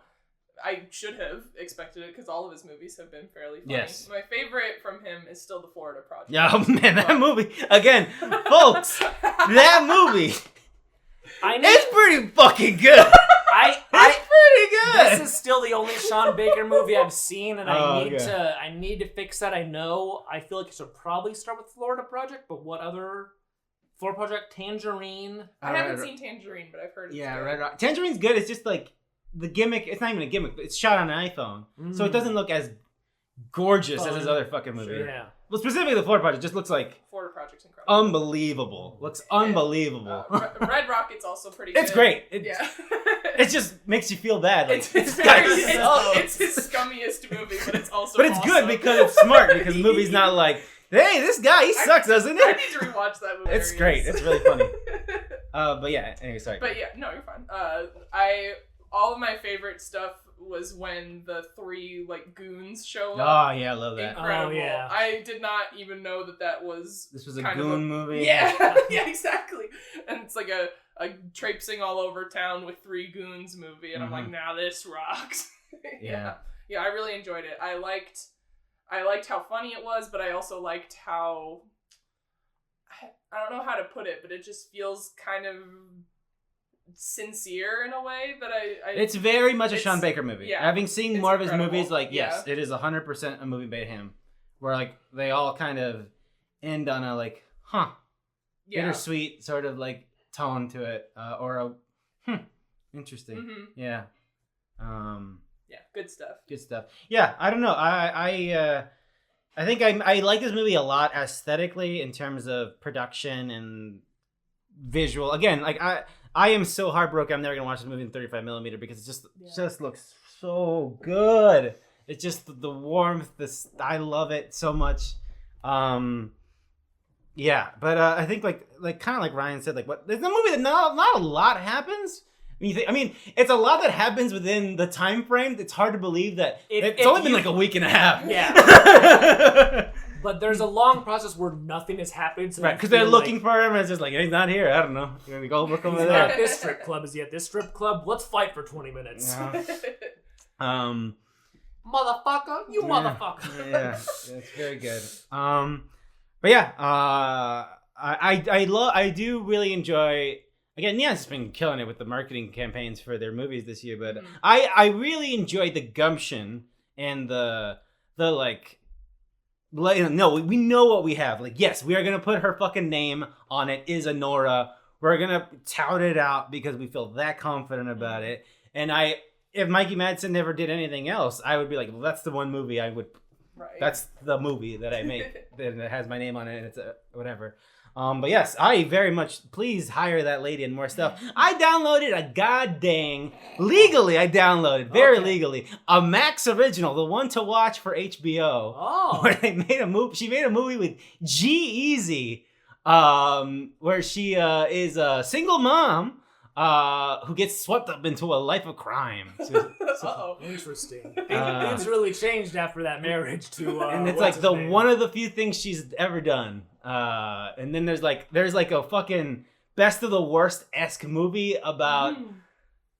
S3: I should have expected it because all of his movies have been fairly funny.
S1: Yes.
S3: My favorite from him is still The Florida Project.
S1: Yeah, oh man, that movie again, folks. That movie, it's pretty fucking good. It's pretty good.
S2: This is still the only Sean Baker movie I've seen, and I need to fix that. I know. I feel like I should probably start with Florida Project, but what other Florida Project? Tangerine.
S3: I haven't seen Tangerine, but I've heard it's good.
S1: Red Rock. Tangerine's good. It's just like. The gimmick, it's not even a gimmick, but it's shot on an iPhone. So it doesn't look as gorgeous as his other fucking movie.
S2: Sure. Yeah.
S1: Well, specifically the Florida Project just looks like...
S3: Florida Project's incredible.
S1: Unbelievable. Looks unbelievable.
S3: Red Rocket's also pretty good.
S1: It's great. It just makes you feel bad. Like, it's his
S3: scummiest movie, but it's also
S1: But it's good because it's smart, because the movie's not like, hey, this guy, he sucks, doesn't he?
S3: I need to rewatch that movie.
S1: It's great. It's really funny. But yeah, anyway, sorry.
S3: But yeah, no, you're fine. All of my favorite stuff was when the three like goons show up.
S1: Oh yeah, I love that.
S3: Incredible.
S2: Oh, yeah.
S3: I did not even know that was.
S1: This was a goon movie.
S3: Yeah, yeah, exactly. And it's like a traipsing all over town with three goons movie, and I'm like, nah, this rocks. Yeah, I really enjoyed it. I liked how funny it was, but I also liked how I don't know how to put it, but it just feels kind of sincere in a way that I
S1: it's very much a Sean Baker movie.
S3: Yeah,
S1: having seen more of his
S3: incredible.
S1: movies, like yes, it is 100% a movie by him, where like they all kind of end on a like bittersweet sort of like tone to it, or a interesting. Yeah
S3: good stuff.
S1: Yeah, I don't know, I think I like this movie a lot aesthetically in terms of production and visual. Again, like I am so heartbroken I'm never gonna watch this movie in 35mm because it just looks so good. It's just the warmth, I love it so much. Yeah, but I think like kind of like Ryan said, like what there's a movie that not a lot happens. I mean, it's a lot that happens within the time frame. It's hard to believe that it's only been like a week and a half.
S2: Yeah. But there's a long process where nothing is happening. So
S1: right, because they're looking for him and it's just like, he's not here. I don't know. You're going to go look over there.
S2: Not this strip club. Is he at this strip club? Let's fight for 20 minutes.
S1: Yeah.
S2: Motherfucker. You motherfucker.
S1: Yeah, it's very good. But yeah, I do really enjoy... Again, Neon's has been killing it with the marketing campaigns for their movies this year, but I really enjoyed the gumption and the like... No, we know what we have. Like, yes, we are going to put her fucking name on it, is Honora. We're going to tout it out because we feel that confident about it. And if Mikey Madsen never did anything else, I would be like, well, that's the one movie I would... Right. That's the movie that I make that has my name on it and it's whatever. But yes, I very much, please hire that lady and more stuff. I downloaded a goddamn, legally legally, a Max original, the one to watch for HBO.
S2: Oh.
S1: Where they made a movie, she made a movie with G-Eazy, where she is a single mom who gets swept up into a life of crime.
S2: Interesting. Things really changed after that marriage to...
S1: and it's like one of the few things she's ever done. And then there's like a fucking best of the worst-esque movie about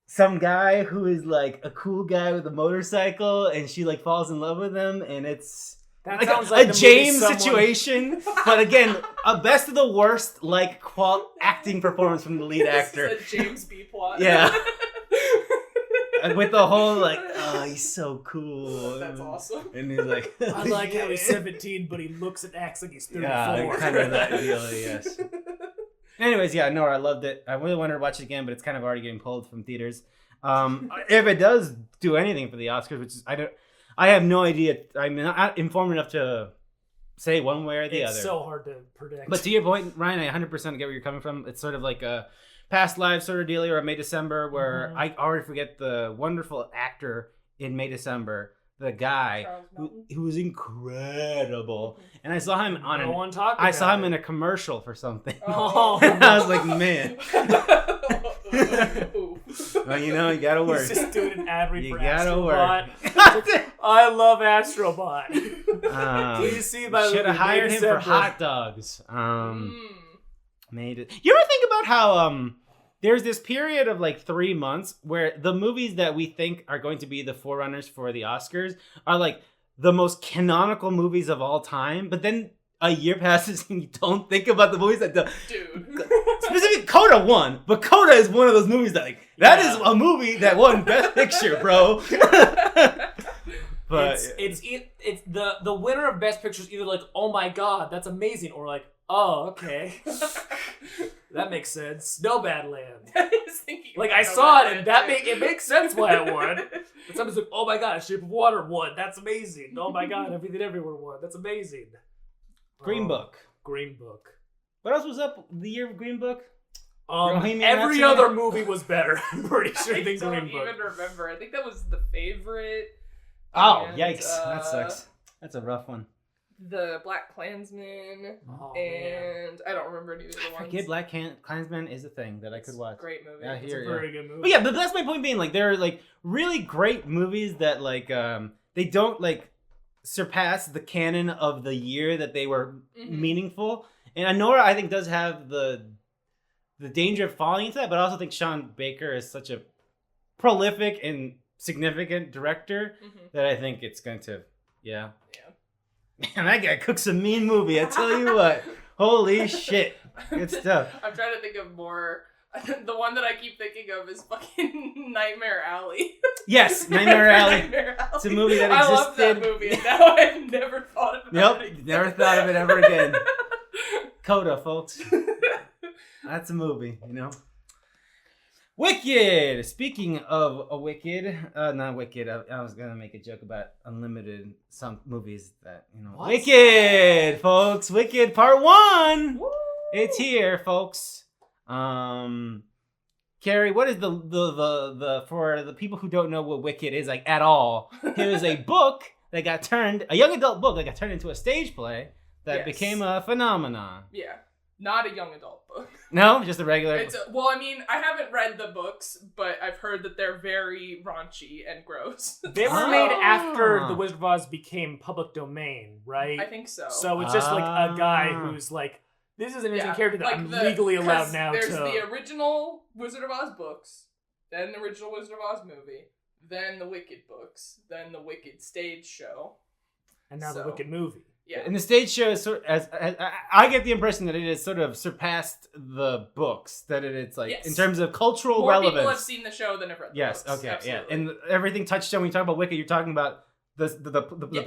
S1: some guy who is like a cool guy with a motorcycle, and she like falls in love with him, and it's
S2: That
S1: like
S2: sounds
S1: a
S2: like the
S1: James
S2: movie
S1: situation. But again, a best of the worst like acting performance from the lead actor.
S3: This is a James B plot.
S1: Yeah. With the whole like, oh, he's so cool.
S3: That's awesome.
S1: And he's like,
S2: I like how he's 17, but he looks and acts like he's 34.
S1: yeah, kind of that deal, yes. Anyways, yeah, no, I loved it. I really wanted to watch it again, but it's kind of already getting pulled from theaters. If it does do anything for the Oscars, which is, I have no idea. I'm not informed enough to say one way or the other.
S2: It's so hard to predict.
S1: But to your point, Ryan, I 100% get where you're coming from. It's sort of like a past lives sort of deal, or a May December, where I already forget the wonderful actor in May December, the guy who was incredible, and I saw him on I saw him in a commercial for something.
S2: Oh.
S1: And I was like, man. Well, you know, you gotta work.
S2: He's just doing an ad read
S1: You
S2: for
S1: gotta
S2: Astrobot.
S1: work.
S2: I love Astrobot. Please see my
S1: should have hired him for hot dogs. Made it. You ever think about how there's this period of like 3 months where the movies that we think are going to be the forerunners for the Oscars are like the most canonical movies of all time, but then a year passes and you don't think about the movies that
S3: Dude.
S1: Specifically, Coda won, but Coda is one of those movies that like that is a movie that won Best Picture, bro. But
S2: it's the winner of Best Picture is either like, oh my god, that's amazing, or like, oh, okay. That makes sense. No Badland. Like, I saw it, and it makes sense why it won. But somebody's like, oh my god, Shape of Water won. That's amazing. Oh my god, Everything Everywhere won. That's amazing.
S1: Green Book.
S2: Green Book.
S1: What else was up the year of Green Book?
S2: Every other movie was better, I'm pretty sure, than Green Book.
S3: I don't even remember. I think that was the favorite.
S1: Oh, yikes. That sucks. That's a rough one.
S3: The Black Klansman, and I don't remember any of the other ones.
S1: Forget Black Klansman is a thing that I could watch.
S3: Great movie.
S1: Yeah,
S2: It's a very good movie.
S1: But yeah, but that's my point being, like, there are like really great movies that like they don't like surpass the canon of the year that they were meaningful. And Anora, I think, does have the danger of falling into that, but I also think Sean Baker is such a prolific and significant director that I think it's going to, yeah. Man, that guy cooks a mean movie, I tell you what. Holy shit. Good stuff.
S3: I'm trying to think of more. The one that I keep thinking of is fucking Nightmare Alley.
S1: Yes, Nightmare Alley.
S3: Nightmare Alley.
S1: It's a movie that existed.
S3: I love that movie, and now I've never thought about it again.
S1: Never thought of it ever again. Coda, folks. That's a movie, you know. Wicked! Speaking of a Wicked, not Wicked, I was going to make a joke about unlimited some movies that, you know. What? Wicked, folks! Wicked Part 1! Woo! It's here, folks. Carrie, what is the for the people who don't know what Wicked is like at all, it was a book that got turned, a young adult book that got turned into a stage play that became a phenomenon.
S3: Yeah. Not a young adult book.
S1: No, just a regular.
S3: Well, I mean, I haven't read the books, but I've heard that they're very raunchy and gross.
S2: They were made after The Wizard of Oz became public domain, right?
S3: I think so.
S2: So it's just like a guy who's like, this is an interesting character that like I'm legally allowed now to...
S3: There's the original Wizard of Oz books, then the original Wizard of Oz movie, then the Wicked books, then the Wicked stage show.
S2: And now the Wicked movie.
S3: Yeah.
S1: And the stage show is sort as I get the impression that it has sort of surpassed the books. That it's like in terms of cultural relevance.
S3: More people have seen the show than have read the books.
S1: Yes. Okay.
S3: Absolutely.
S1: Yeah. And everything touched on when you talk about Wicked, you're talking about the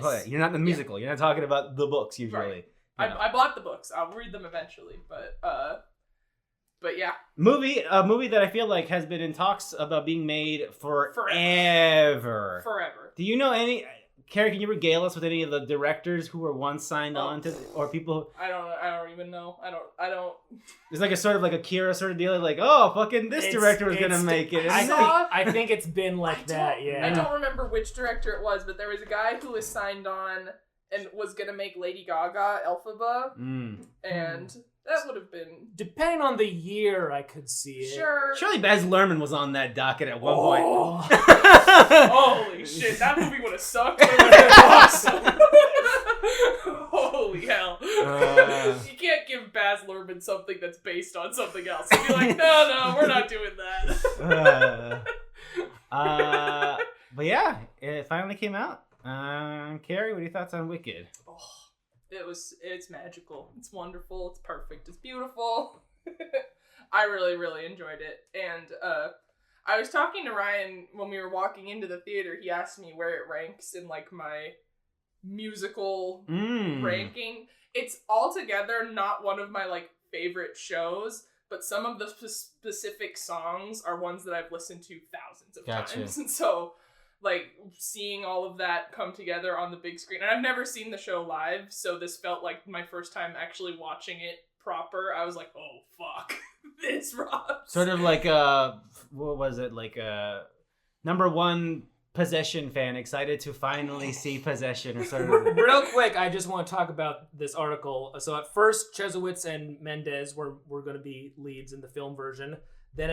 S1: play. You're not the musical. You're not talking about the books usually.
S3: Right. I bought the books. I'll read them eventually, but yeah.
S1: A movie that I feel like has been in talks about being made forever. Do you know any? Carrie, can you regale us with any of the directors who were once signed on to, or people?
S3: I don't even know. I don't.
S1: It's like a sort of like a Kira sort of deal, like, oh, fucking this director was gonna make it.
S2: I think it's been like that. Yeah.
S3: I don't remember which director it was, but there was a guy who was signed on and was gonna make Lady Gaga Elphaba, and that would have been...
S2: Depending on the year, I could see it.
S3: Sure.
S1: Surely Baz Luhrmann was on that docket at one point.
S3: Holy shit, that movie would have sucked, but it would have been awesome. Holy hell. You something that's based on something else. I'd be like, no, we're not doing that.
S1: But yeah, it finally came out. Carrie, what are your thoughts on Wicked?
S3: Oh, it's magical. It's wonderful. It's perfect. It's beautiful. I really, really enjoyed it. And I was talking to Ryan when we were walking into the theater. He asked me where it ranks in like my musical ranking. It's altogether not one of my like favorite shows, but some of the specific songs are ones that I've listened to thousands of times. And so like seeing all of that come together on the big screen, and I've never seen the show live, so this felt like my first time actually watching it proper. I was like, oh fuck, this rocks.
S1: Sort of like what was it, like a number one Possession fan excited to finally see Possession, or sort of.
S2: Real quick, I just want to talk about this article. So at first, Chesowitz and Mendez were going to be leads in the film version. Then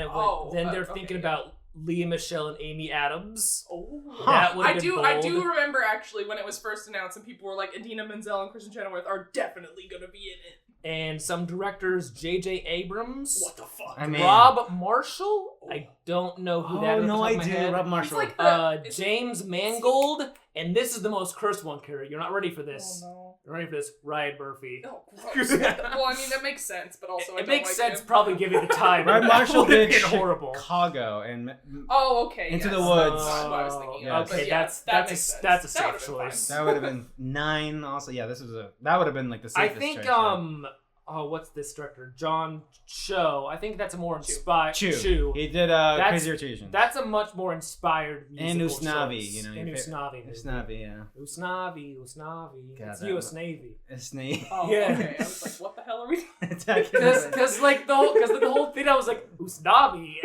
S2: they're thinking about Leah Michelle and Amy Adams.
S3: Oh,
S2: that would
S3: I
S2: have been
S3: do.
S2: bold.
S3: I do remember actually when it was first announced, and people were like, Idina Menzel and Kristen Chenoweth are definitely going to be in it.
S2: And some directors, J.J. Abrams.
S3: What the fuck?
S1: I mean,
S2: Rob Marshall. I don't know who that is.
S1: No
S2: off the top of my
S1: idea.
S2: head.
S1: Rob Marshall.
S3: Like
S2: James Mangold. And this is the most cursed one, Carrie. You're not ready for this.
S3: Oh no.
S2: You're ready for this. Ryan Murphy.
S3: Oh, gross. Well, I mean that makes sense, but also I
S2: It
S3: don't
S2: makes
S3: like
S2: sense,
S3: him.
S2: probably given the time.
S1: Ryan Marshall
S2: That would've
S1: did
S2: been horrible.
S1: Chicago and
S3: Oh, okay.
S1: Into
S3: yes.
S1: the Woods.
S3: That's what I was thinking
S1: Yeah.
S3: of. But
S2: Okay,
S3: yeah,
S2: that's
S3: makes
S2: a
S3: sense.
S2: that's a
S3: That
S2: safe
S3: would've been
S2: choice.
S1: that would have been 9. Also, yeah, that would have been like the
S2: I
S1: safest.
S2: think
S1: choice,
S2: what's this director? John Cho. I think that's a more inspired
S1: Chew. He did Crazy Rich Asians.
S2: That's a much more inspired
S1: and
S2: musical
S1: Usnavi,
S2: choice.
S1: you know.
S2: And Usnavi.
S1: Usnavi, yeah.
S2: Usnavi.
S1: God,
S2: It's
S1: that
S2: U.S. Navy.
S1: Usnavi.
S3: Oh,
S2: Yeah.
S3: okay. I was like, what the hell are we doing?
S2: Because like the whole thing, I was like Usnavi.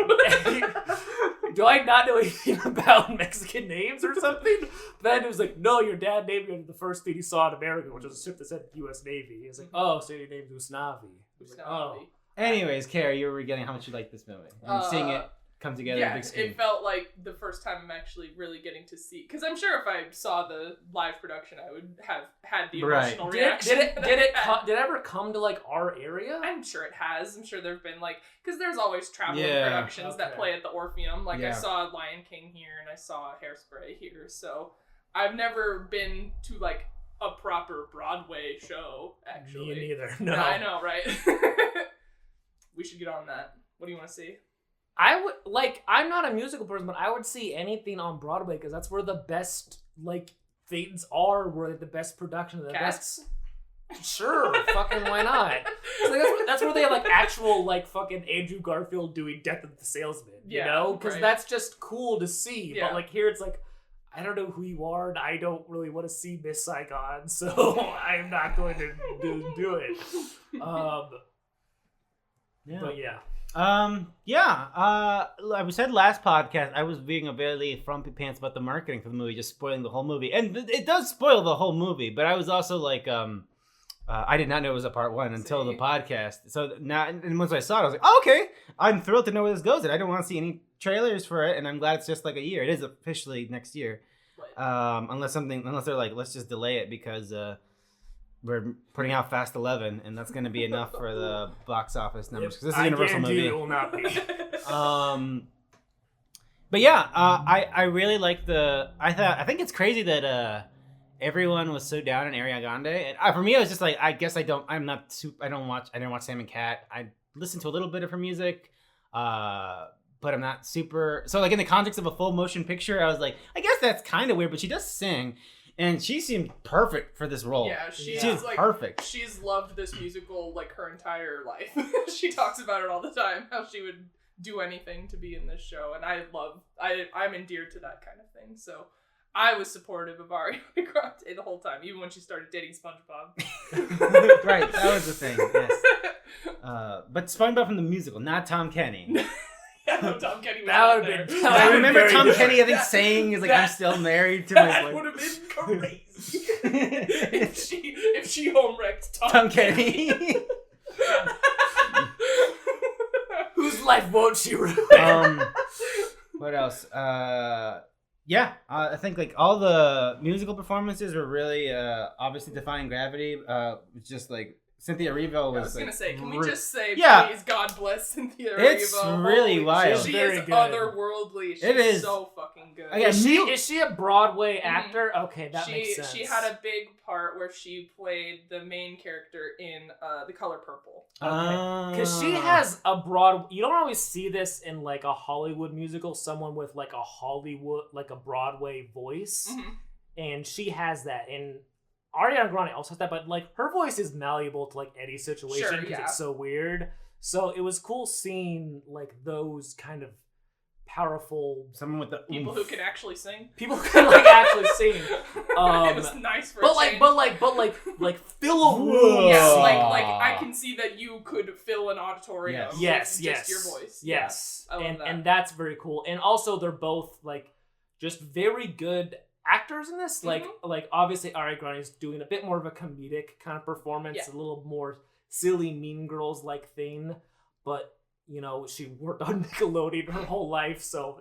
S2: Do I not know anything about Mexican names or something? But then it was like, no, your dad named you the first thing he saw in America, which was a ship that said U.S. Navy. He was like, oh, so your name's Usnavi. I was like, oh.
S1: Anyways, Carrie, you were getting how much you like this movie. And seeing it come together on
S3: Yeah,
S1: big screen.
S3: it felt like the first time I'm actually really getting to see. Because I'm sure if I saw the live production, I would have had the emotional reaction.
S2: Did it ever come to like our area?
S3: I'm sure it has. I'm sure there've been like, because there's always traveling
S1: Yeah.
S3: productions that play at the Orpheum. Like I
S1: Yeah.
S3: saw Lion King here and I saw Hairspray here. So I've never been to like a proper Broadway show, actually.
S2: Me neither. No.
S3: I know, right? We should get on that. What do you want to see?
S2: I would I'm not a musical person, but I would see anything on Broadway because that's where the best things are, where the best production, the
S3: Cats?
S2: best. Sure, fucking why not? So that's where they have actual fucking Andrew Garfield doing Death of the Salesman, you know? Because that's just cool to see.
S3: Yeah.
S2: But here it's I don't know who you are, and I don't really want to see Miss Saigon, so I'm not going to do it.
S1: Yeah.
S2: But yeah.
S1: I said last podcast I was being a very frumpy pants about the marketing for the movie, just spoiling the whole movie, and it does spoil the whole movie. But I was also I did not know it was a part 1 until the podcast. So now, and once I saw it, I was like, oh, okay, I'm thrilled to know where this goes, and I don't want to see any trailers for it, and I'm glad it's just like a year. It is officially next year, unless they're like, let's just delay it because we're putting out Fast 11, and that's going to be enough for the box office numbers because this is a Universal movie.
S2: It will not be.
S1: But yeah, I really like I think it's crazy that everyone was so down on Ariana Grande, and for me, I was just like, I guess I didn't watch Sam and Cat. I listened to a little bit of her music, but I'm not super. So in the context of a full motion picture, I was like, I guess that's kind of weird, but she does sing. And she seemed perfect for this role.
S3: Yeah, she's
S1: perfect.
S3: She's loved this musical her entire life. She talks about it all the time, how she would do anything to be in this show, and I'm endeared to that kind of thing. So I was supportive of Ariana Grande the whole time, even when she started dating SpongeBob.
S1: Right, that was the thing. Yes. But SpongeBob from the musical, not Tom Kenny.
S3: Yeah, no, Tom Kenny was
S2: That
S3: out
S2: would have
S3: there.
S2: been.
S1: I remember Tom
S2: good.
S1: Kenny, I think, saying, I'm still married to my
S3: That
S1: boy.
S3: would have been crazy if she home wrecked
S1: Tom Kenny.
S2: Whose life won't she ruin?
S1: What else? I think all the musical performances were really obviously defying gravity. Just Cynthia Erivo was.
S3: I was gonna say, can we just say,
S1: Yeah.
S3: please, God bless Cynthia Erivo?
S1: It's really wild.
S3: She
S2: Very
S3: is
S2: good.
S3: otherworldly. She's
S1: It is.
S3: so fucking good.
S1: Yeah,
S2: Is she a Broadway actor? Okay, that makes sense.
S3: She had a big part where she played the main character in The Color Purple.
S2: Because she has a broad. You don't always see this in like a Hollywood musical. Someone with like a Broadway voice, and she has that. And Ariana Grande also has that, but like her voice is malleable to like any situation because it's so weird. So it was cool seeing like those kind of powerful
S1: someone with the
S3: people who can actually sing.
S2: People who can like actually sing.
S3: It was nice for a change.
S2: But fill a room.
S3: Yeah, like I can see that you could fill an auditorium.
S2: Yes.
S3: with just your voice.
S2: Yes,
S3: I love that.
S2: And that's very cool. And also they're both like just very good actors in this. Like obviously Ariana Grande is doing a bit more of a comedic kind of performance, a little more silly Mean Girls like thing, but you know, she worked on Nickelodeon her whole life, so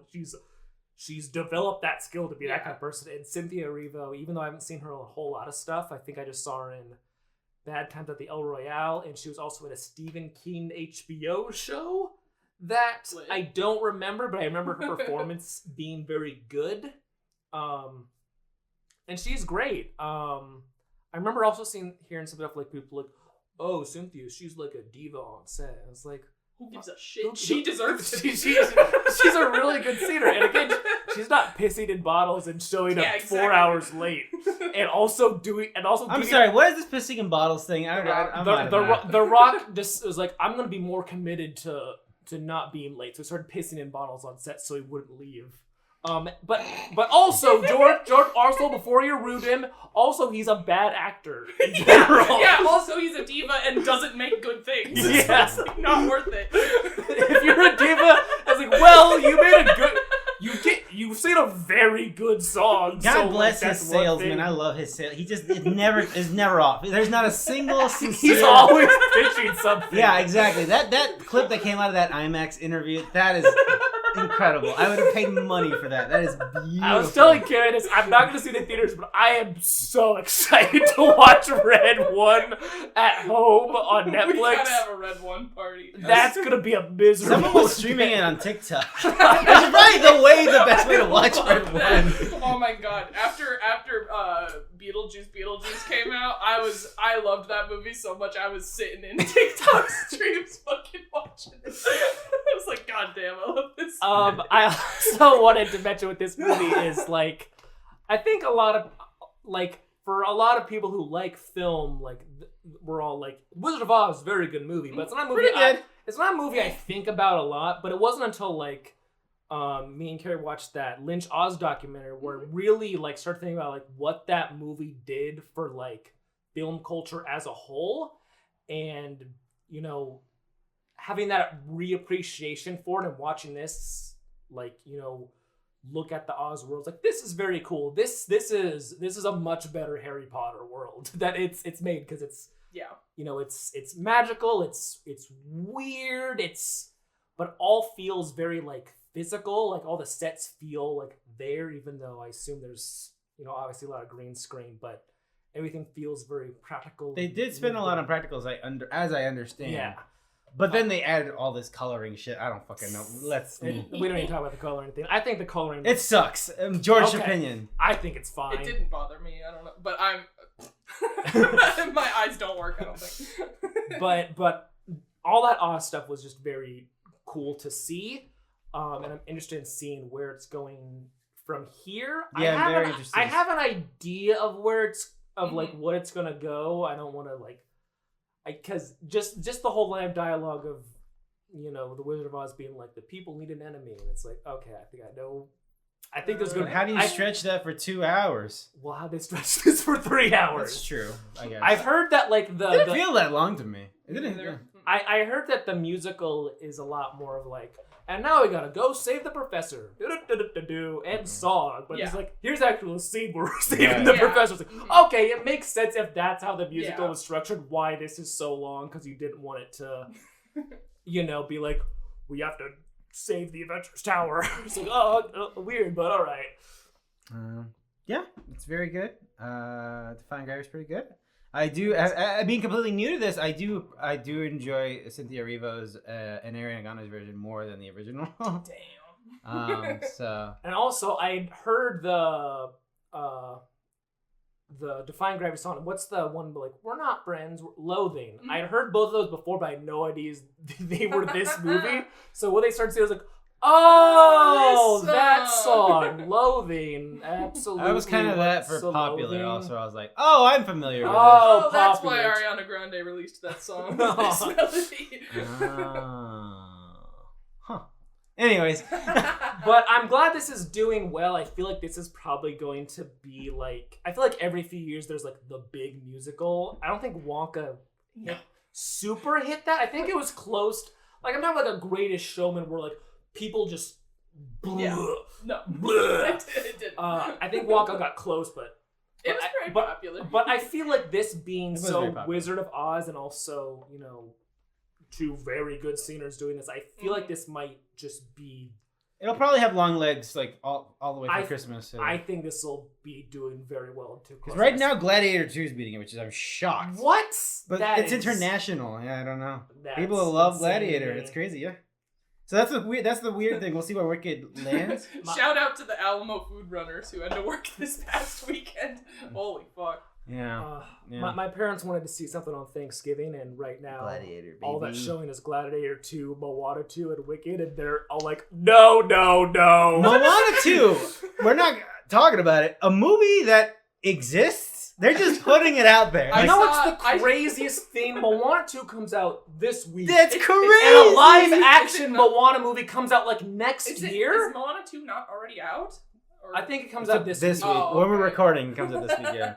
S2: she's developed that skill to be that kind of person. And Cynthia Erivo, even though I haven't seen her in a whole lot of stuff, I think I just saw her in Bad Times at the El Royale, and she was also in a Stephen King HBO show that I don't remember, but I remember her performance being very good. And she's great. I remember also hearing some stuff like people like, oh, Cynthia, she's like a diva on set. And it's like,
S3: who gives a shit? She deserves it.
S2: She's a really good singer. And again, she's not pissing in bottles and showing up 4 hours late. And also
S1: I'm sorry, what is this pissing in bottles thing?
S2: The Rock just was like, I'm going to be more committed to not being late. So he started pissing in bottles on set so he wouldn't leave. But also George also, before you rude him, also he's a bad actor in general.
S3: Yeah, also he's a diva and doesn't make good things.
S2: Yeah.
S3: So it's like not worth it.
S2: If you're a diva, I was like, well, you made a good. You've seen a very good song.
S1: God bless his salesman. I love his sales. He just is never off. There's not a single sincere.
S2: He's always pitching something.
S1: Yeah, exactly. That clip that came out of that IMAX interview, that is incredible. I would have paid money for that. That is beautiful.
S2: I was telling Karen this. I'm not going to see the theaters, but I am so excited to watch Red 1 at home on Netflix.
S3: We gotta have a Red 1 party.
S2: That's going to be a miserable.
S1: Someone was streaming it on TikTok. That's probably the best way to watch Red 1.
S3: Oh my god! After Beetlejuice came out, I loved that movie so much. I was sitting in TikTok streams, fucking watching it. I was like, God damn, I love this.
S2: I also wanted to mention with this movie is like, I think for a lot of people who like film, like we're all like, Wizard of Oz is a very good movie, but it's not a movie. It's not a movie I think about a lot. But it wasn't until like me and Carrie watched that Lynch Oz documentary where it really like started thinking about like what that movie did for like film culture as a whole, and you know, having that reappreciation for it and watching this, like, you know, look at the Oz world, like this is very cool. This is a much better Harry Potter world that it's made, because it's, you know, it's magical, it's weird, but all feels very like physical. Like all the sets feel like there, even though I assume there's, you know, obviously a lot of green screen, but everything feels very practical.
S1: They did spend a lot on practicals, as I understand.
S2: Yeah.
S1: But then they added all this coloring shit. I don't fucking know.
S2: We don't even talk about the coloring thing. I think the coloring...
S1: It sucks. George's opinion.
S2: I think it's fine.
S3: It didn't bother me. I don't know. But my eyes don't work, I don't think.
S2: But all that Oz stuff was just very cool to see. And I'm interested in seeing where it's going from here.
S1: Yeah, very interesting.
S2: I have an idea of where it's... like what it's gonna go. I don't want to like... Because just the whole line of dialogue of, you know, the Wizard of Oz being like, the people need an enemy, and it's like, okay, I think I know. I think there's gonna.
S1: How do you stretch that for 2 hours?
S2: Well, how they stretch this for 3 hours?
S1: That's true. I guess
S2: I've heard that like
S1: it didn't feel that long to me. It didn't. Yeah.
S2: I heard that the musical is a lot more of like, and now we gotta go save the professor, and song. But it's like, here's actually a scene where we're saving the professor. It's like, okay, it makes sense if that's how the musical was structured, why this is so long, because you didn't want it to, you know, be like, we have to save the Avengers Tower. It's like, weird, but all right.
S1: Yeah, it's very good. Defying Gravity is pretty good. I do. Being completely new to this, I do enjoy Cynthia Erivo's and Ariana Grande's version more than the original.
S3: Damn.
S1: So.
S2: And also, I heard the Defying Gravity song. What's the one like? We're not friends. We're Loathing.
S3: Mm-hmm.
S2: I'd heard both of those before, but I had no idea they were this movie. So when they started saying, I was like, oh, that song, Loathing. Absolutely.
S1: I was kind of that for
S2: So
S1: Popular
S2: Loathing.
S1: also. I was like, oh, I'm familiar with
S2: Oh,
S3: that's
S2: Popular.
S3: why Ariana Grande released that song. This melody.
S1: this. Huh. Anyways.
S2: But I'm glad this is doing well. I feel like this is probably going to be like, I feel like every few years there's like the big musical. I don't think Wonka super hit that. I think it was close. Like I'm talking like a Greatest Showman where like people just
S3: No. It didn't.
S2: I think Wonka got close, but
S3: it was very popular.
S2: But I feel like this being
S1: It was
S2: so
S1: very popular.
S2: Wizard of Oz and also, you know, two very good singers doing this, I feel like this might just be.
S1: It'll probably have long legs like all the way through Christmas. So.
S2: I think this will be doing very well too.
S1: Because right now Gladiator 2 is beating it, which is I'm shocked.
S2: What?
S1: But
S2: That
S1: it's
S2: is-
S1: international. Yeah, I don't know.
S2: that's
S1: People love
S2: insane to
S1: Gladiator.
S2: me.
S1: It's crazy, yeah. So that's the weird thing. We'll see where Wicked lands.
S3: Shout out to the Alamo food runners who had to work this past weekend. Holy fuck.
S1: Yeah.
S2: My parents wanted to see something on Thanksgiving, and right now
S1: Gladiator,
S2: all
S1: baby.
S2: that's showing is Gladiator 2, Moana 2, and Wicked, and they're all like, no.
S1: Moana 2. We're not talking about it. A movie that exists. They're just putting it out there.
S3: I
S2: You
S1: Like,
S2: know
S3: saw-
S2: what's the craziest thing? Moana 2 comes out this week.
S1: that's
S3: It's-
S1: crazy.
S2: And a live
S3: Is
S2: action
S3: it not-
S2: Moana movie comes out like next year?
S3: Is Moana 2 not already out? Or...
S2: I think it comes
S1: It's
S2: out this
S1: week.
S2: week.
S3: Oh,
S1: When we're
S3: okay.
S1: recording, it comes out this week, yeah.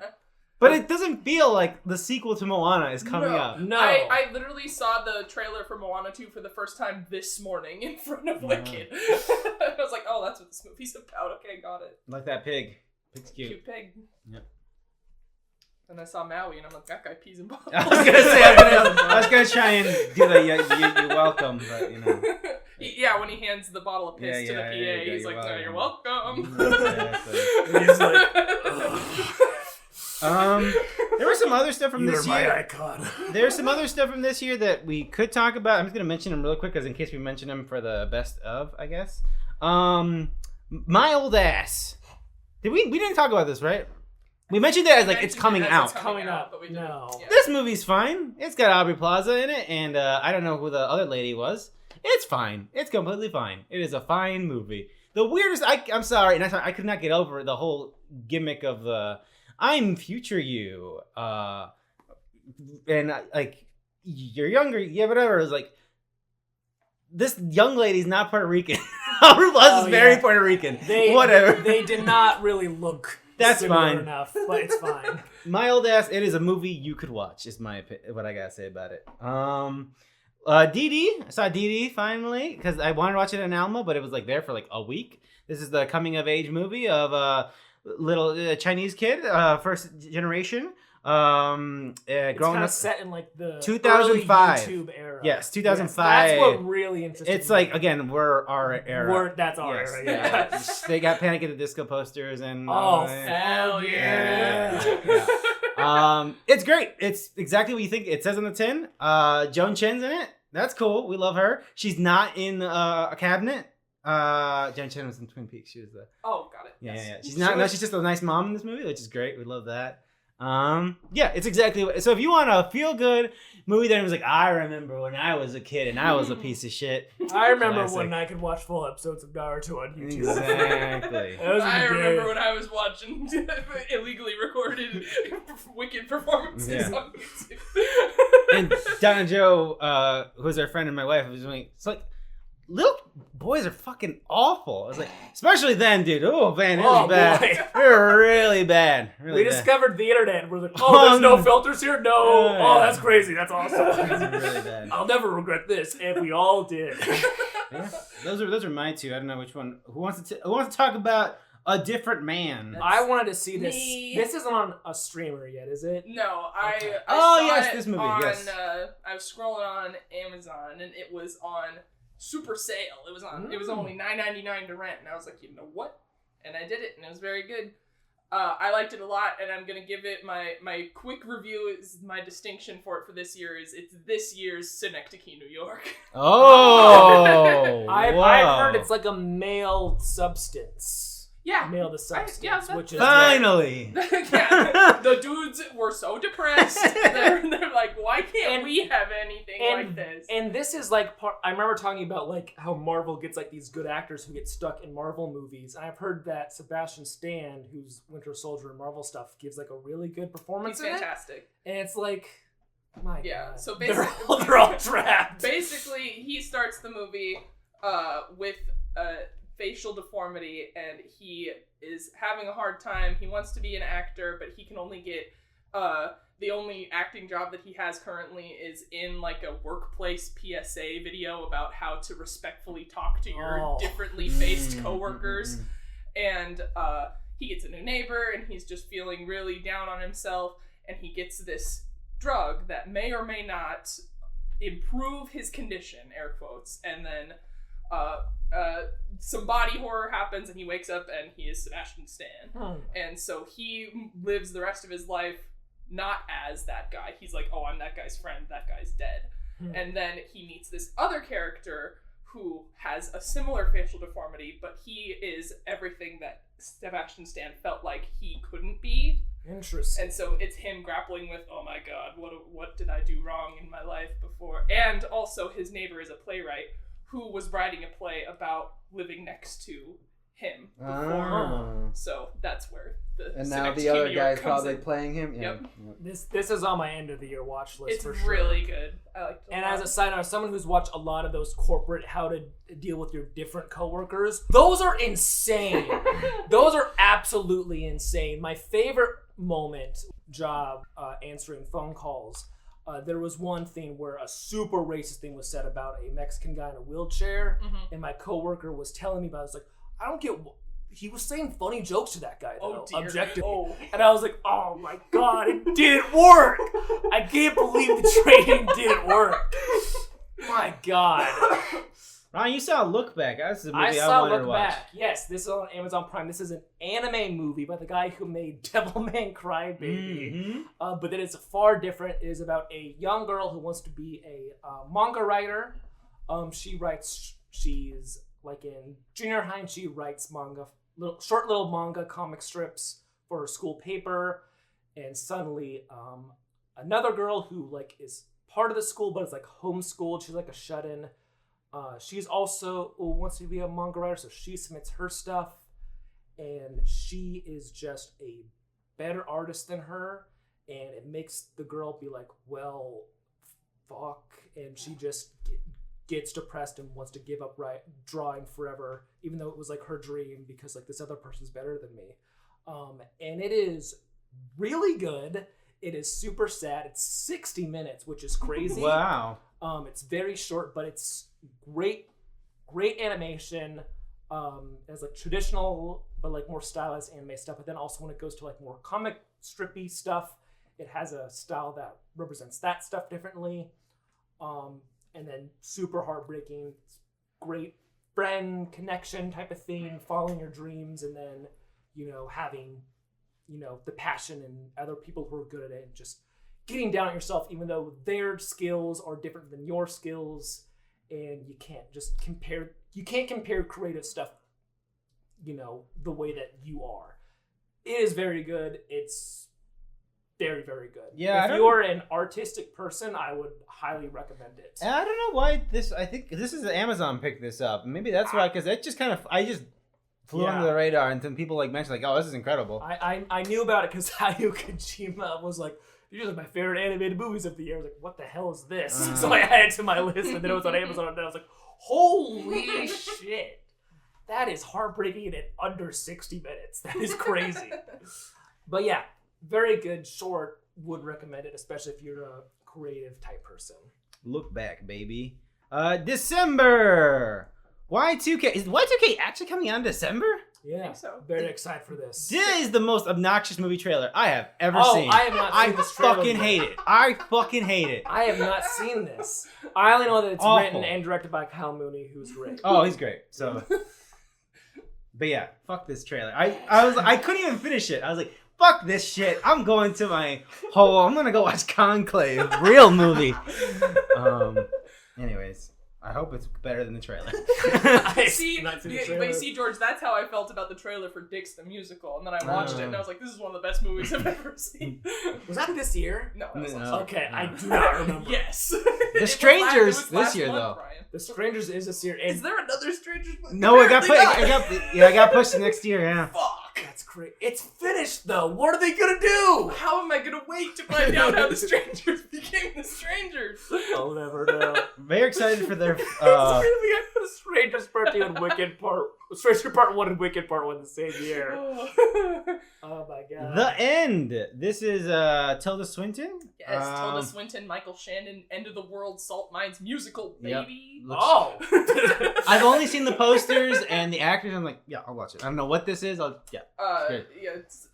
S1: But it doesn't feel like the sequel to Moana is coming out.
S2: No.
S3: I literally saw the trailer for Moana 2 for the first time this morning in front of Wicked. I was like, oh, that's what this movie's about. Okay, got it.
S1: Like that pig. Pig's cute.
S3: Cute pig.
S1: Yep.
S3: And I saw Maui, and I'm like, that guy pees in bottles.
S1: I was gonna say, I was gonna try and do the you're welcome, but you know.
S3: Yeah, when he hands the bottle of piss
S1: Yeah,
S3: to the
S1: yeah,
S3: PA,
S1: yeah,
S3: he's
S1: you're
S3: like, no, you're
S1: welcome.
S3: welcome.
S2: He's like,
S1: There was some other stuff from this year.
S2: icon.
S1: There's some other stuff from this year that we could talk about. I'm just gonna mention them real quick, because in case we mention them for the best of, I guess. My Old Ass. We didn't talk about this, right? We mentioned it as like it's coming out.
S2: Coming up.
S3: but we didn't.
S2: No.
S3: Yeah.
S1: This movie's fine. It's got Aubrey Plaza in it, and I don't know who the other lady was. It's fine. It's completely fine. It is a fine movie. The weirdest, I'm sorry, and I could not get over the whole gimmick of the I'm future you, and like you're younger, yeah, whatever. It was like this young lady's not Puerto Rican. Aubrey Plaza is very Puerto Rican. Whatever.
S2: They did not really look.
S1: That's
S2: similar
S1: fine.
S2: enough, but it's fine.
S1: My Old Ass, it is a movie you could watch, is what I gotta say about it. Dee Dee, I saw Dee Dee finally, because I wanted to watch it in Alma, but it was like there for like a week. This is the coming of age movie of a little Chinese kid, first generation, growing
S2: It's kind
S1: up.
S2: of set in like the
S1: 2005.
S2: early YouTube era.
S1: Yes,
S2: Yes,
S1: 2005.
S2: that's what really interested
S1: It's
S2: me.
S1: like, again, we're our era.
S2: That's our
S1: Yes,
S2: era.
S1: yeah.
S2: Yeah.
S1: They got Panic at the Disco posters and
S2: Oh,
S3: Hell
S2: yeah.
S1: it's great. It's exactly what you think it says on the tin. Joan Chen's in it. That's cool. We love her. She's not in a cabinet. Joan Chen was in Twin Peaks. She was the
S3: Oh, got it.
S1: yeah. She's not. No, she's just a nice mom in this movie, which is great. We love that. Yeah, it's exactly what, so if you want a feel good movie that was like, I remember when I was a kid and I was a piece of shit.
S2: I remember
S1: Classic.
S2: when I could watch full episodes of Naruto on YouTube.
S1: Exactly.
S2: That was
S3: I
S2: the
S3: remember
S2: day.
S3: when I was watching illegally recorded Wicked performances
S1: Yeah.
S3: on YouTube.
S1: And Don and Joe, who's our friend and my wife, was like, it's like, little boys are fucking awful. I was like, especially then, dude. Oh man, it was
S2: Oh,
S1: bad.
S2: boy.
S1: They were really bad. Really
S2: We
S1: bad.
S2: discovered the internet and we're like, oh, there's no filters here? No.
S1: Yeah.
S2: Oh, that's crazy. That's awesome.
S1: It was really bad.
S2: I'll never regret this. And we all did.
S1: Yeah, those are my two. I don't know which one. Who wants to talk about A Different Man?
S2: I wanted to see this.
S3: Me.
S2: This isn't on a streamer yet, is it?
S3: No,
S2: Okay.
S3: I
S1: Oh,
S3: saw
S1: yes,
S3: it
S1: this movie,
S3: on,
S1: yes.
S3: I was scrolling on Amazon and it was on super sale. It was on. It was only $9.99 to rent, and I was like, you know what? And I did it, and it was very good. I liked it a lot, and I'm gonna give it my quick review. Is my distinction for it for this year is it's this year's Synecdoche, New York.
S1: Oh,
S2: I've heard it's like a male substance.
S3: Yeah,
S2: male the substance,
S3: which is
S1: finally.
S3: Yeah, the dudes were so depressed. They're like, why can't we have anything like this?
S2: And this is like I remember talking about like how Marvel gets like these good actors who get stuck in Marvel movies, and I've heard that Sebastian Stan, who's Winter Soldier and Marvel stuff, gives like a really good performance.
S3: He's fantastic.
S2: And it's like, my God,
S3: so basically
S2: they're all trapped.
S3: Basically, he starts the movie with facial deformity, and he is having a hard time. He wants to be an actor, but he can only get the only acting job that he has currently is in like a workplace PSA video about how to respectfully talk to your differently faced coworkers. And he gets a new neighbor, and he's just feeling really down on himself, and he gets this drug that may or may not improve his condition, air quotes, and then some body horror happens, and he wakes up and he is Sebastian Stan. And so he lives the rest of his life not as that guy. He's like, oh, I'm that guy's friend, that guy's dead. And then he meets this other character who has a similar facial deformity, but he is everything that Sebastian Stan felt like he couldn't be.
S2: Interesting.
S3: And so it's him grappling with, oh my God, what did I do wrong in my life before? And also his neighbor is a playwright who was writing a play about living next to him before. So that's where the
S4: and now the other guy's probably playing him. Yeah.
S2: Yep. This is on my end of the year watch list.
S3: It's
S2: for sure.
S3: really good. I like it.
S2: And as a side note, as someone who's watched a lot of those corporate how to deal with your different coworkers, those are insane. Those are absolutely insane. My favorite moment job answering phone calls. There was one thing where a super racist thing was said about a Mexican guy in a wheelchair, and my coworker was telling me about it. I was like, I don't get... He was saying funny jokes to that guy, though, objectively. And I was like, oh my God, it didn't work! I can't believe the training didn't work. My God.
S1: Ryan, you saw Look Back. That's the movie
S2: I saw
S1: wanted to
S2: Look
S1: watch.
S2: Back. Yes, this is on Amazon Prime. This is an anime movie by the guy who made Devilman Crybaby. But then it's far different. It is about a young girl who wants to be a manga writer. She's like in junior high, and she writes manga, short little manga comic strips for her school paper. And suddenly, another girl who like is part of the school, but is like homeschooled. She's like a shut-in. She's also wants to be a manga writer, so she submits her stuff, and she is just a better artist than her, and it makes the girl be like, well, fuck, and she just gets depressed and wants to give up drawing forever, even though it was like her dream, because like this other person's better than me. And it is really good. It is super sad. It's 60 minutes, which is crazy.
S1: Wow.
S2: It's very short, but it's great animation. As like traditional, but like more stylized anime stuff. But then also when it goes to like more comic strippy stuff, it has a style that represents that stuff differently. And then super heartbreaking, great friend connection type of thing, following your dreams, and then, having, the passion and other people who are good at it, and just getting down on yourself, even though their skills are different than your skills, and you can't just compare. You can't compare creative stuff, the way that you are. It is very good. It's very, very good.
S1: Yeah,
S2: if you're an artistic person, I would highly recommend it.
S1: I don't know why I think this is Amazon picked this up. Maybe that's why, because it just I just flew under the radar, and then people like mentioned like, oh, this is incredible.
S2: I knew about it because Hayao Kojima was like, these are my favorite animated movies of the year. I was like, what the hell is this? So I added it to my list, and then it was on Amazon, and then I was like, holy shit. That is heartbreaking in under 60 minutes. That is crazy. But yeah, very good, short, would recommend it, especially if you're a creative type person.
S1: Look Back, baby. December! Y2K. Is Y2K actually coming out in December?
S2: Yeah, I think so. Very excited for this.
S1: This is the most obnoxious movie trailer I have ever seen.
S2: I have not seen this trailer.
S1: I fucking hate it.
S2: I have not seen this. I only know that it's
S1: awful.
S2: Written and directed by Kyle Mooney, who's great.
S1: Oh, he's great. So But yeah, fuck this trailer. I couldn't even finish it. I was like, fuck this shit. I'm going to I'm gonna go watch Conclave, real movie. Anyways, I hope it's better than the trailer.
S3: But you see, George, that's how I felt about the trailer for Dix the Musical, and then I watched it, and I was like, this is one of the best movies I've ever seen.
S2: Was that this year?
S3: No.
S2: Okay, I do not remember.
S3: Yes.
S1: The Strangers this year, though.
S2: Brian. The Strangers is this year.
S3: Is there another Strangers?
S1: No, it got pushed to next year, yeah.
S3: Fuck.
S2: That's great. It's finished, though. What are they gonna do?
S3: How am I gonna wait to find out how the Strangers became the Strangers?
S2: I'll never know.
S1: Very excited for their...
S2: It's really like the Strangers Part 2 and Wicked Part... Stranger Part 1 and Wicked Part 1 the same year. Oh my god.
S1: The End. This is Tilda Swinton.
S3: Yes, Tilda Swinton, Michael Shannon, End of the World, Salt Mines musical, baby.
S1: Yep.
S2: I've
S1: only seen the posters and the actors. I'm like, yeah, I'll watch it. I don't know what this is.
S3: It's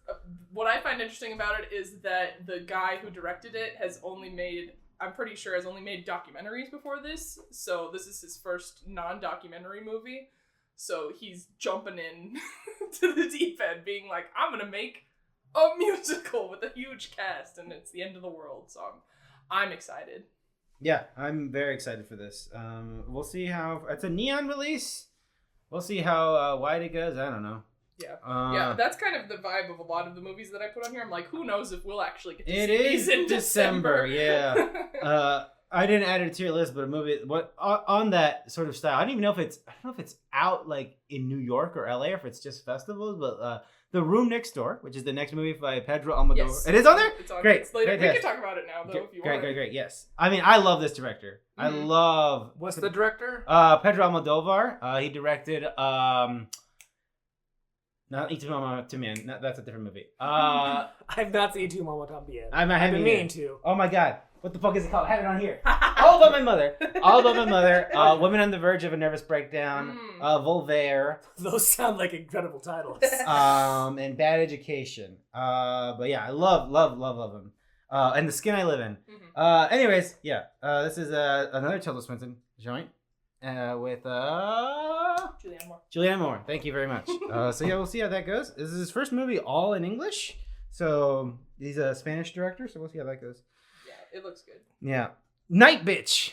S3: what I find interesting about it is that the guy who directed it has only made documentaries before this. So this is his first non-documentary movie. So he's jumping in to the deep end, being like, I'm gonna make a musical with a huge cast, and it's the end of the world. So I'm excited.
S1: Yeah, I'm very excited for this. We'll see how... It's a neon release. We'll see how wide it goes. I don't know.
S3: Yeah, that's kind of the vibe of a lot of the movies that I put on here. I'm like, who knows if we'll actually get to see
S1: these
S3: in December.
S1: Yeah. I didn't add it to your list, but a movie on that sort of style. I don't even know if it's out like in New York or LA, or if it's just festivals. But The Room Next Door, which is the next movie by Pedro Almodovar.
S3: Yes.
S1: It is on there.
S3: It's on.
S1: Great.
S3: It's later. We can talk about it now, though, if you want.
S1: Great. Yes. I mean, I love this director.
S3: Mm-hmm.
S1: I love.
S2: What's the director?
S1: Pedro Almodovar. He directed. Not Y Tu Mamá También. No, that's a different movie.
S2: I've not seen Tu Mamá También.
S1: I've been
S2: meaning to.
S1: Oh my god. What the fuck is it called? I have it on here. All About My Mother. Women on the Verge of a Nervous Breakdown. Voltaire.
S2: Those sound like incredible titles.
S1: And Bad Education. But yeah, I love him. And The Skin I Live In.
S3: Mm-hmm.
S1: Anyways, yeah. This is another Tilda Swinton joint. With Julianne Moore. Thank you very much. So yeah, we'll see how that goes. This is his first movie all in English. So he's a Spanish director, so we'll see how that goes.
S3: Yeah, it looks good.
S1: Yeah. Night Bitch.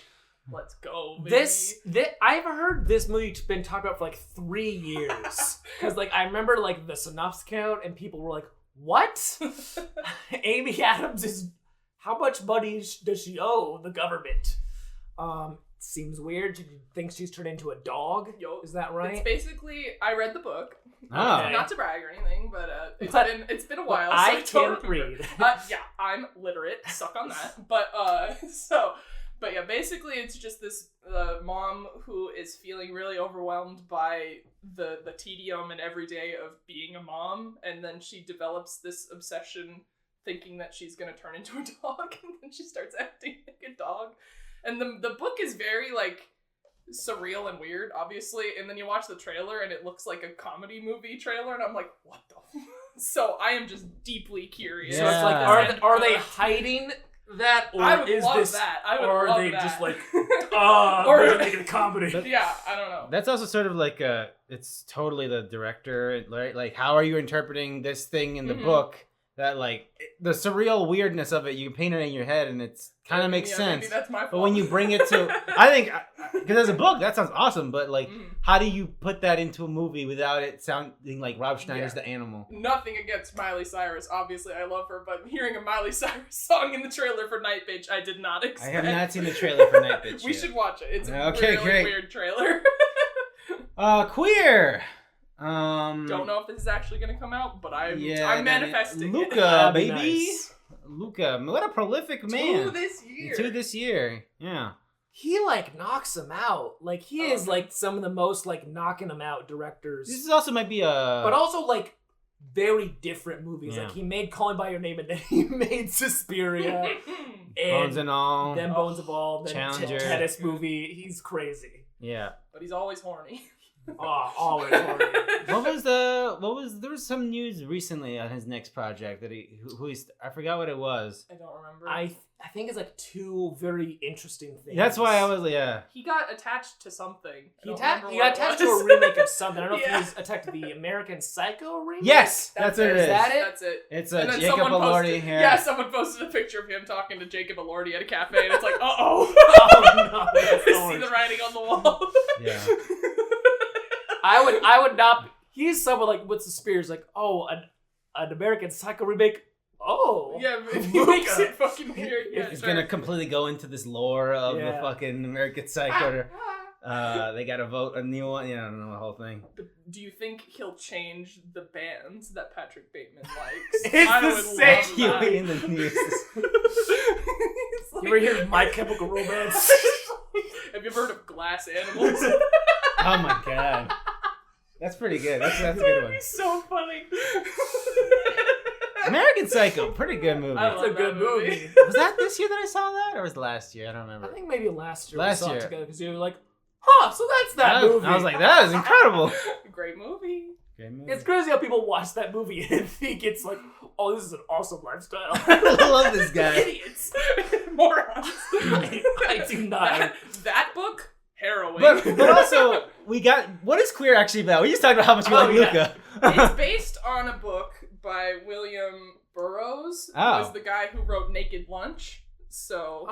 S3: Let's go, baby.
S2: This I've heard this movie's been talked about for like 3 years. Because like I remember like the synopsis count and people were like, what? Amy Adams is... How much money does she owe the government? Seems weird. She thinks she's turned into a dog. Is that right?
S3: It's basically, I read the book.
S1: Okay.
S3: Not to brag or anything, but it's been a while.
S2: I
S3: so
S2: can't read.
S3: Yeah, I'm literate. Suck on that. But yeah, basically it's just this mom who is feeling really overwhelmed by the tedium and everyday of being a mom, and then she develops this obsession thinking that she's gonna turn into a dog, and then she starts acting like a dog. And the book is very, like, surreal and weird, obviously. And then you watch the trailer, and it looks like a comedy movie trailer, and I'm like, what the So I am just deeply curious.
S2: So it's like, are they hiding that? Or
S3: I would
S2: is
S3: love
S2: this,
S3: that. I would
S2: or
S3: love
S2: are they
S3: that.
S2: just like,
S3: or
S2: they're making a comedy?
S3: Yeah, I don't know.
S1: That's also sort of like it's totally the director, right? Like, how are you interpreting this thing in the book? That, like, the surreal weirdness of it, you can paint it in your head, and it's kind of makes sense.
S3: Maybe that's my fault.
S1: But when you bring it to, I think, because as a book, that sounds awesome. But like, how do you put that into a movie without it sounding like Rob Schneider's The Animal?
S3: Nothing against Miley Cyrus. Obviously, I love her, but hearing a Miley Cyrus song in the trailer for Night Bitch, I did not expect.
S1: I have not seen the trailer for Night Bitch.
S3: We should watch it. It's a
S1: okay,
S3: really
S1: great.
S3: weird trailer.
S1: Queer.
S3: Don't know if this is actually gonna come out, but I'm manifesting
S1: Luca,
S3: it.
S1: baby.
S2: Nice.
S1: Luca, what a prolific man.
S3: To
S1: this year. Yeah.
S2: He like knocks him out. Like he is like some of the most like knocking him out directors.
S1: This also might be
S2: but also like very different movies.
S1: Yeah.
S2: Like he made Call Me by Your Name, and then he made Suspiria,
S1: Bones and All,
S2: then Bones of All, then
S1: Challenger,
S2: tennis movie. He's crazy.
S1: Yeah,
S3: but he's always horny.
S2: Oh, always horny.
S1: There was some news recently on his next project that I forgot what it was.
S3: I don't remember.
S2: I think it's like two very interesting things.
S1: That's why I was
S3: He got attached to something.
S2: He got attached to a remake of something. I don't know if he was attached to the American Psycho remake.
S1: Yes, that's what it is.
S2: Is that it?
S3: That's it.
S1: It's
S3: And then
S1: Jacob
S3: someone
S1: Elordi
S3: posted-
S1: here.
S3: Yeah, someone posted a picture of him talking to Jacob Elordi at a cafe, and it's like, uh-oh.
S2: Oh no! That's
S3: I see the writing on the wall.
S1: Yeah.
S2: I would not. He's someone like what's the Spears like? Oh, an American Psycho remake. Oh,
S3: Yeah, he makes it fucking weird. Yeah,
S1: It's
S3: sure.
S1: gonna completely go into this lore of the fucking American Psycho. They got to vote a new one. Yeah, I don't know the whole thing.
S3: But do you think he'll change the bands that Patrick Bateman likes?
S2: It's
S3: I
S2: the
S3: would
S2: same.
S3: love that.
S1: Huey in the news.
S3: It's like-
S2: You ever hear of My Chemical Romance?
S3: Have you ever heard of Glass Animals?
S1: Oh my god, that's pretty good. That's a good one.
S3: He's so funny.
S1: American Psycho, pretty good movie.
S3: I
S2: It's
S3: love
S2: a good
S3: that movie.
S2: movie.
S1: Was that this year that I saw that, or was it last year? I don't
S2: I
S1: remember.
S2: think maybe last year
S1: Last
S2: we saw
S1: year.
S2: it together because you were like, huh, so that's that movie.
S1: I was like, that is incredible.
S3: Great movie.
S1: Great movie.
S2: It's crazy how people watch that movie and think it's like, oh, this is an awesome lifestyle.
S1: I love this guy.
S3: Idiots. Morons.
S2: I do not.
S3: That book? Harrowing.
S1: But also, what is Queer actually about? We just talked about how much we like Luca.
S3: It's based on a book by William Burroughs, who
S1: Oh.
S3: was the guy who wrote Naked Lunch. So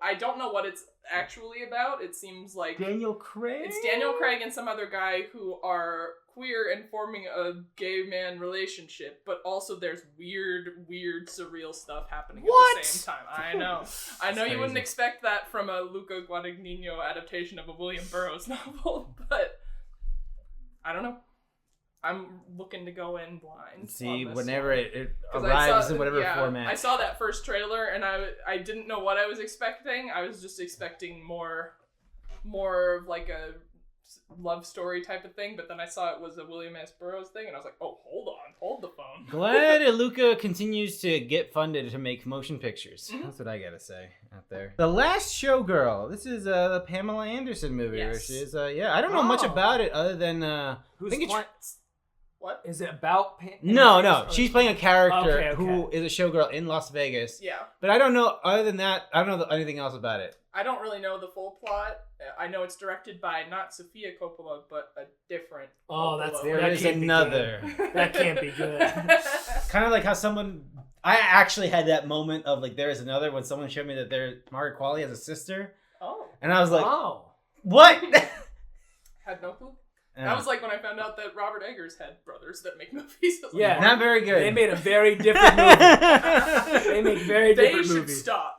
S3: I don't know what it's actually about. It seems like
S1: Daniel Craig?
S3: it's Daniel Craig and some other guy who are queer and forming a gay man relationship, but also there's weird, surreal stuff happening
S2: What?
S3: at the same time. I know you wouldn't
S1: crazy.
S3: expect that from a Luca Guadagnino adaptation of a William Burroughs novel, but I don't know. I'm looking to go in blind.
S1: See,
S3: on this
S1: whenever
S3: one.
S1: it
S3: 'Cause
S1: arrives in whatever
S3: I
S1: format.
S3: saw that first trailer and I didn't know what I was expecting. I was just expecting more of like a love story type of thing, but then I saw it was a William S. Burroughs thing, and I was like, oh, hold the phone.
S1: Glad Luca continues to get funded to make motion pictures. That's what I gotta say out there. The Last Showgirl. This is the Pamela Anderson movie. Where
S3: Yes.
S1: she is, I don't know much
S2: Oh.
S1: about it other than
S2: Who's
S1: think it's-
S2: playing?
S3: What?
S2: Is it about?
S1: No. She's playing a character
S2: Okay.
S1: who is a showgirl in Las Vegas.
S3: Yeah.
S1: But I don't know, other than that, I don't know anything else about it.
S3: I don't really know the full plot. I know it's directed by not Sofia Coppola, but a different
S2: Oh, that's
S3: Coppola.
S1: There
S2: That
S1: is
S2: can't be
S1: another.
S2: That can't be good.
S1: Kind of like how I actually had that moment of like, there is another when someone showed me that Margaret Qualley has a sister.
S3: Oh.
S1: And I was like,
S2: Oh.
S1: what?
S3: Had no clue. That was like when I found out that Robert Eggers had brothers that make movies. I was like,
S2: Yeah.
S1: Not very good.
S2: They made a very different movie. They make very
S3: They
S2: different
S3: should
S2: movies.
S3: stop.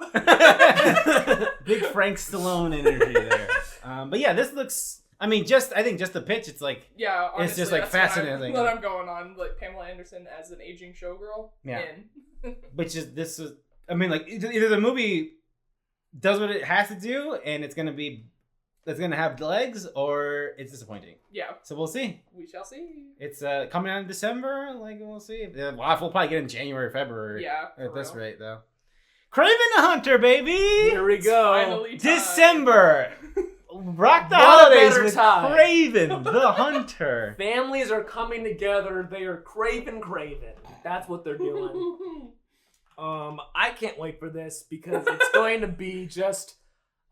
S1: Big Frank Stallone energy there. But yeah, this looks. I mean, I think just the pitch. It's like
S3: Yeah, honestly,
S1: It's just, like,
S3: that's what
S1: fascinating.
S3: What I'm going on, like Pamela Anderson as an aging showgirl.
S1: Yeah.
S3: In.
S1: which is this is. I mean, like either the movie does what it has to do, and it's gonna have legs, or it's disappointing.
S3: Yeah,
S1: So we'll see.
S3: we shall see.
S1: It's coming out in December. Like we'll see. We'll probably get it in January, February.
S3: Yeah,
S1: At
S3: for
S1: this
S3: real.
S1: rate, though. Craven the Hunter, baby.
S2: Here we go.
S3: Finally time.
S1: December. Rock the
S2: What a
S1: holidays
S2: better
S1: with
S2: time.
S1: Craven the Hunter.
S2: Families are coming together. They are craving. That's what they're doing. I can't wait for this because it's going to be just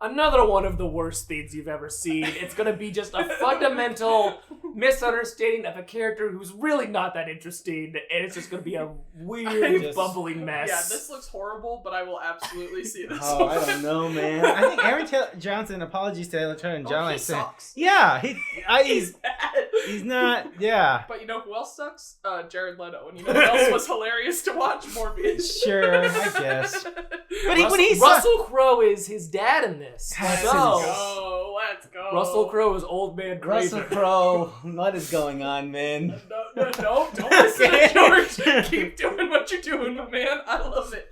S2: another one of the worst things you've ever seen. It's going to be just a fundamental misunderstanding of a character who's really not that interesting, and it's just going to be a weird, bumbling mess.
S3: Yeah, this looks horrible, but I will absolutely see this.
S1: Oh, I don't know, man. I think Aaron Johnson, apologies to Taylor Turner and John.
S3: He sucks.
S1: Yeah,
S3: He's bad.
S1: he's not. Yeah,
S3: But you know who else sucks? Jared Leto. And you know who else was hilarious to watch? Morbius.
S1: sure, I guess. But when he
S2: Russell Crowe is his dad in this.
S1: Let's
S2: So,
S3: Let's go.
S2: Russell Crowe is old man
S1: Russell
S2: Craven.
S1: Crowe, what is going on, man?
S3: No, don't listen to George. Keep doing what you're doing, my man. I love it.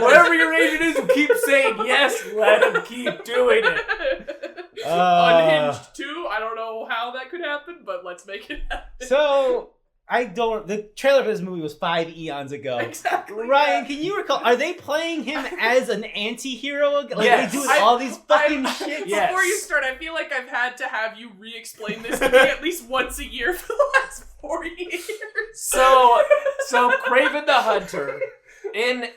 S2: Whatever your agent is, who keeps saying yes, let him keep doing it.
S3: Unhinged 2, I don't know how that could happen, but let's make it happen.
S1: So, The trailer for this movie was 5 eons ago.
S3: Exactly.
S1: Ryan, can you recall? Are they playing him as an anti-hero? Like
S2: Yes.
S1: they do all these fucking shit.
S2: Yes.
S3: Before you start, I feel like I've had to have you re-explain this to me at least once a year for the last 4 years.
S2: So Kraven the Hunter, in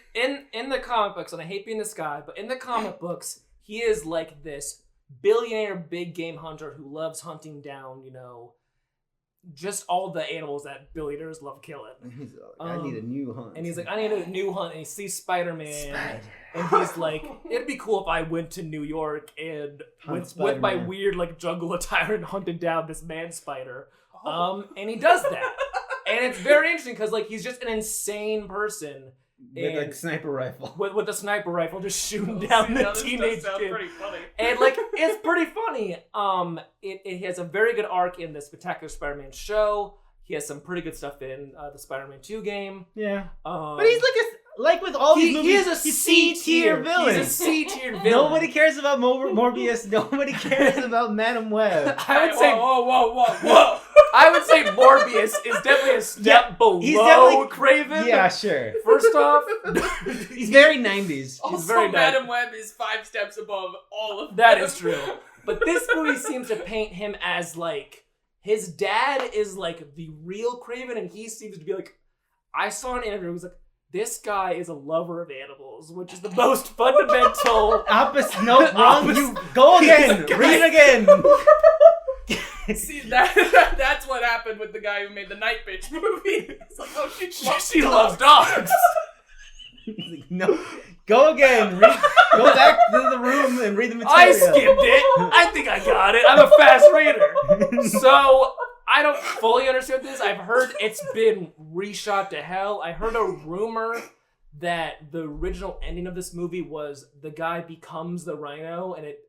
S2: the comic books, and I hate being this guy, but in the comic books, he is like this billionaire big game hunter who loves hunting down, just all the animals that billionaires love killing.
S4: He's like, I need a new hunt.
S2: And he's like, I need a new hunt. And he sees Spider-Man. And he's like, it'd be cool if I went to New York and with my weird jungle attire and hunted down this man spider. And he does that. And it's very interesting because he's just an insane person.
S4: With a sniper rifle.
S2: With a sniper rifle, just shooting down the teenage kid.
S3: Pretty funny.
S2: And it's pretty funny. It has a very good arc in the Spectacular Spider-Man show. He has some pretty good stuff in the Spider-Man 2 game.
S1: Yeah. But he's like with all these movies,
S2: he's a C-tier
S1: villain.
S2: He's a C-tier villain.
S1: Nobody cares about Morbius. Nobody cares about Madam Web.
S2: I would say,
S3: whoa.
S2: I would say Morbius is definitely a step below Kraven.
S1: Yeah, sure.
S2: First off,
S1: he's very 90s.
S3: Also,
S2: very
S3: Madam Web is 5 steps above all of them.
S2: that is true. But this movie seems to paint him as his dad is the real Kraven, and he seems to be I saw an interview. He was this guy is a lover of animals, which is the most fundamental.
S1: Opposite. No, wrong. You go again. Read it again.
S3: See, that's what happened with the guy who made the Night Bitch movie. It's oh,
S2: she loves dogs.
S1: No, go again. Go back to the room and read the material.
S2: I skipped it. I think I got it. I'm a fast reader. So I don't fully understand this. I've heard it's been reshot to hell. I heard a rumor that the original ending of this movie was the guy becomes the Rhino, and it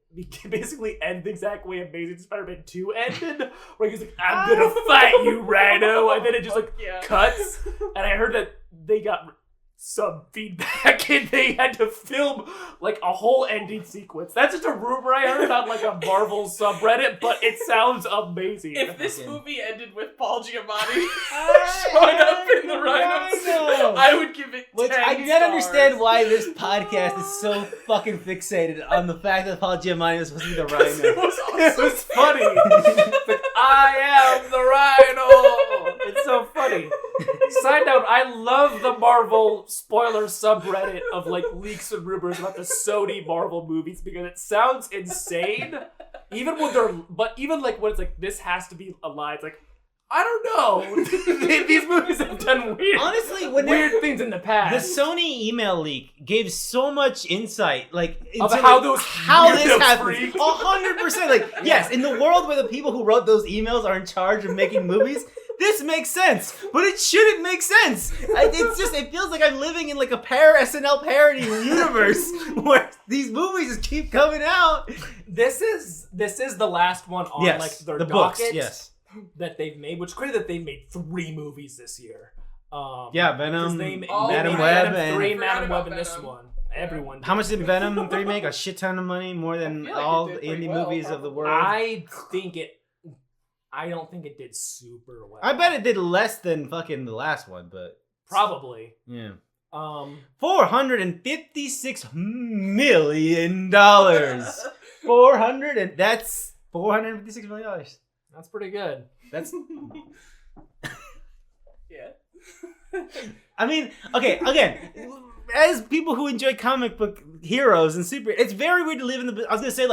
S2: basically ends the exact way Amazing Spider-Man 2 ended, where he's I'm gonna fight you, Rhino, and then it just cuts. And I heard that they got some feedback and they had to film a whole ending sequence. That's just a rumor I heard on a Marvel subreddit, but it sounds amazing.
S3: If this movie ended with Paul Giamatti showing up in the Rhino, I would give it 10
S1: I do not understand why this podcast is so fucking fixated on the fact that Paul Giamatti was supposed to be the Rhino.
S3: It was awesome.
S2: It was funny. I am the Rhino. It's so funny. Side note, I love the Marvel spoiler subreddit of leaks and rumors about the Sony Marvel movies because it sounds insane. Even when when it's this has to be a lie, it's I don't know. These movies have done weird things in the past.
S1: The Sony email leak gave so much insight,
S2: of how this happens.
S1: 100%. Yes, in the world where the people who wrote those emails are in charge of making movies, this makes sense, but it shouldn't make sense. It feels like I'm living in a SNL parody universe where these movies just keep coming out.
S2: This is the last one on their
S1: the
S2: docket.
S1: books, yes.
S2: That they've made, which is crazy that they made 3 movies this year.
S1: Venom,
S3: Madam
S1: Web,
S2: and 3,
S3: and
S2: Madam Web, and
S3: Venom.
S2: this one. Everyone.
S1: How much did Venom 3 make? A shit ton of money, more than all the indie movies of the world.
S2: I don't think it did super well.
S1: I bet it did less than fucking the last one, but
S2: probably.
S1: Yeah.
S2: $456
S1: $456 million. That's $456 million.
S2: That's pretty good.
S1: That's.
S3: Yeah.
S1: I mean, okay, again, as people who enjoy comic book heroes and it's very weird to live in the. I was gonna say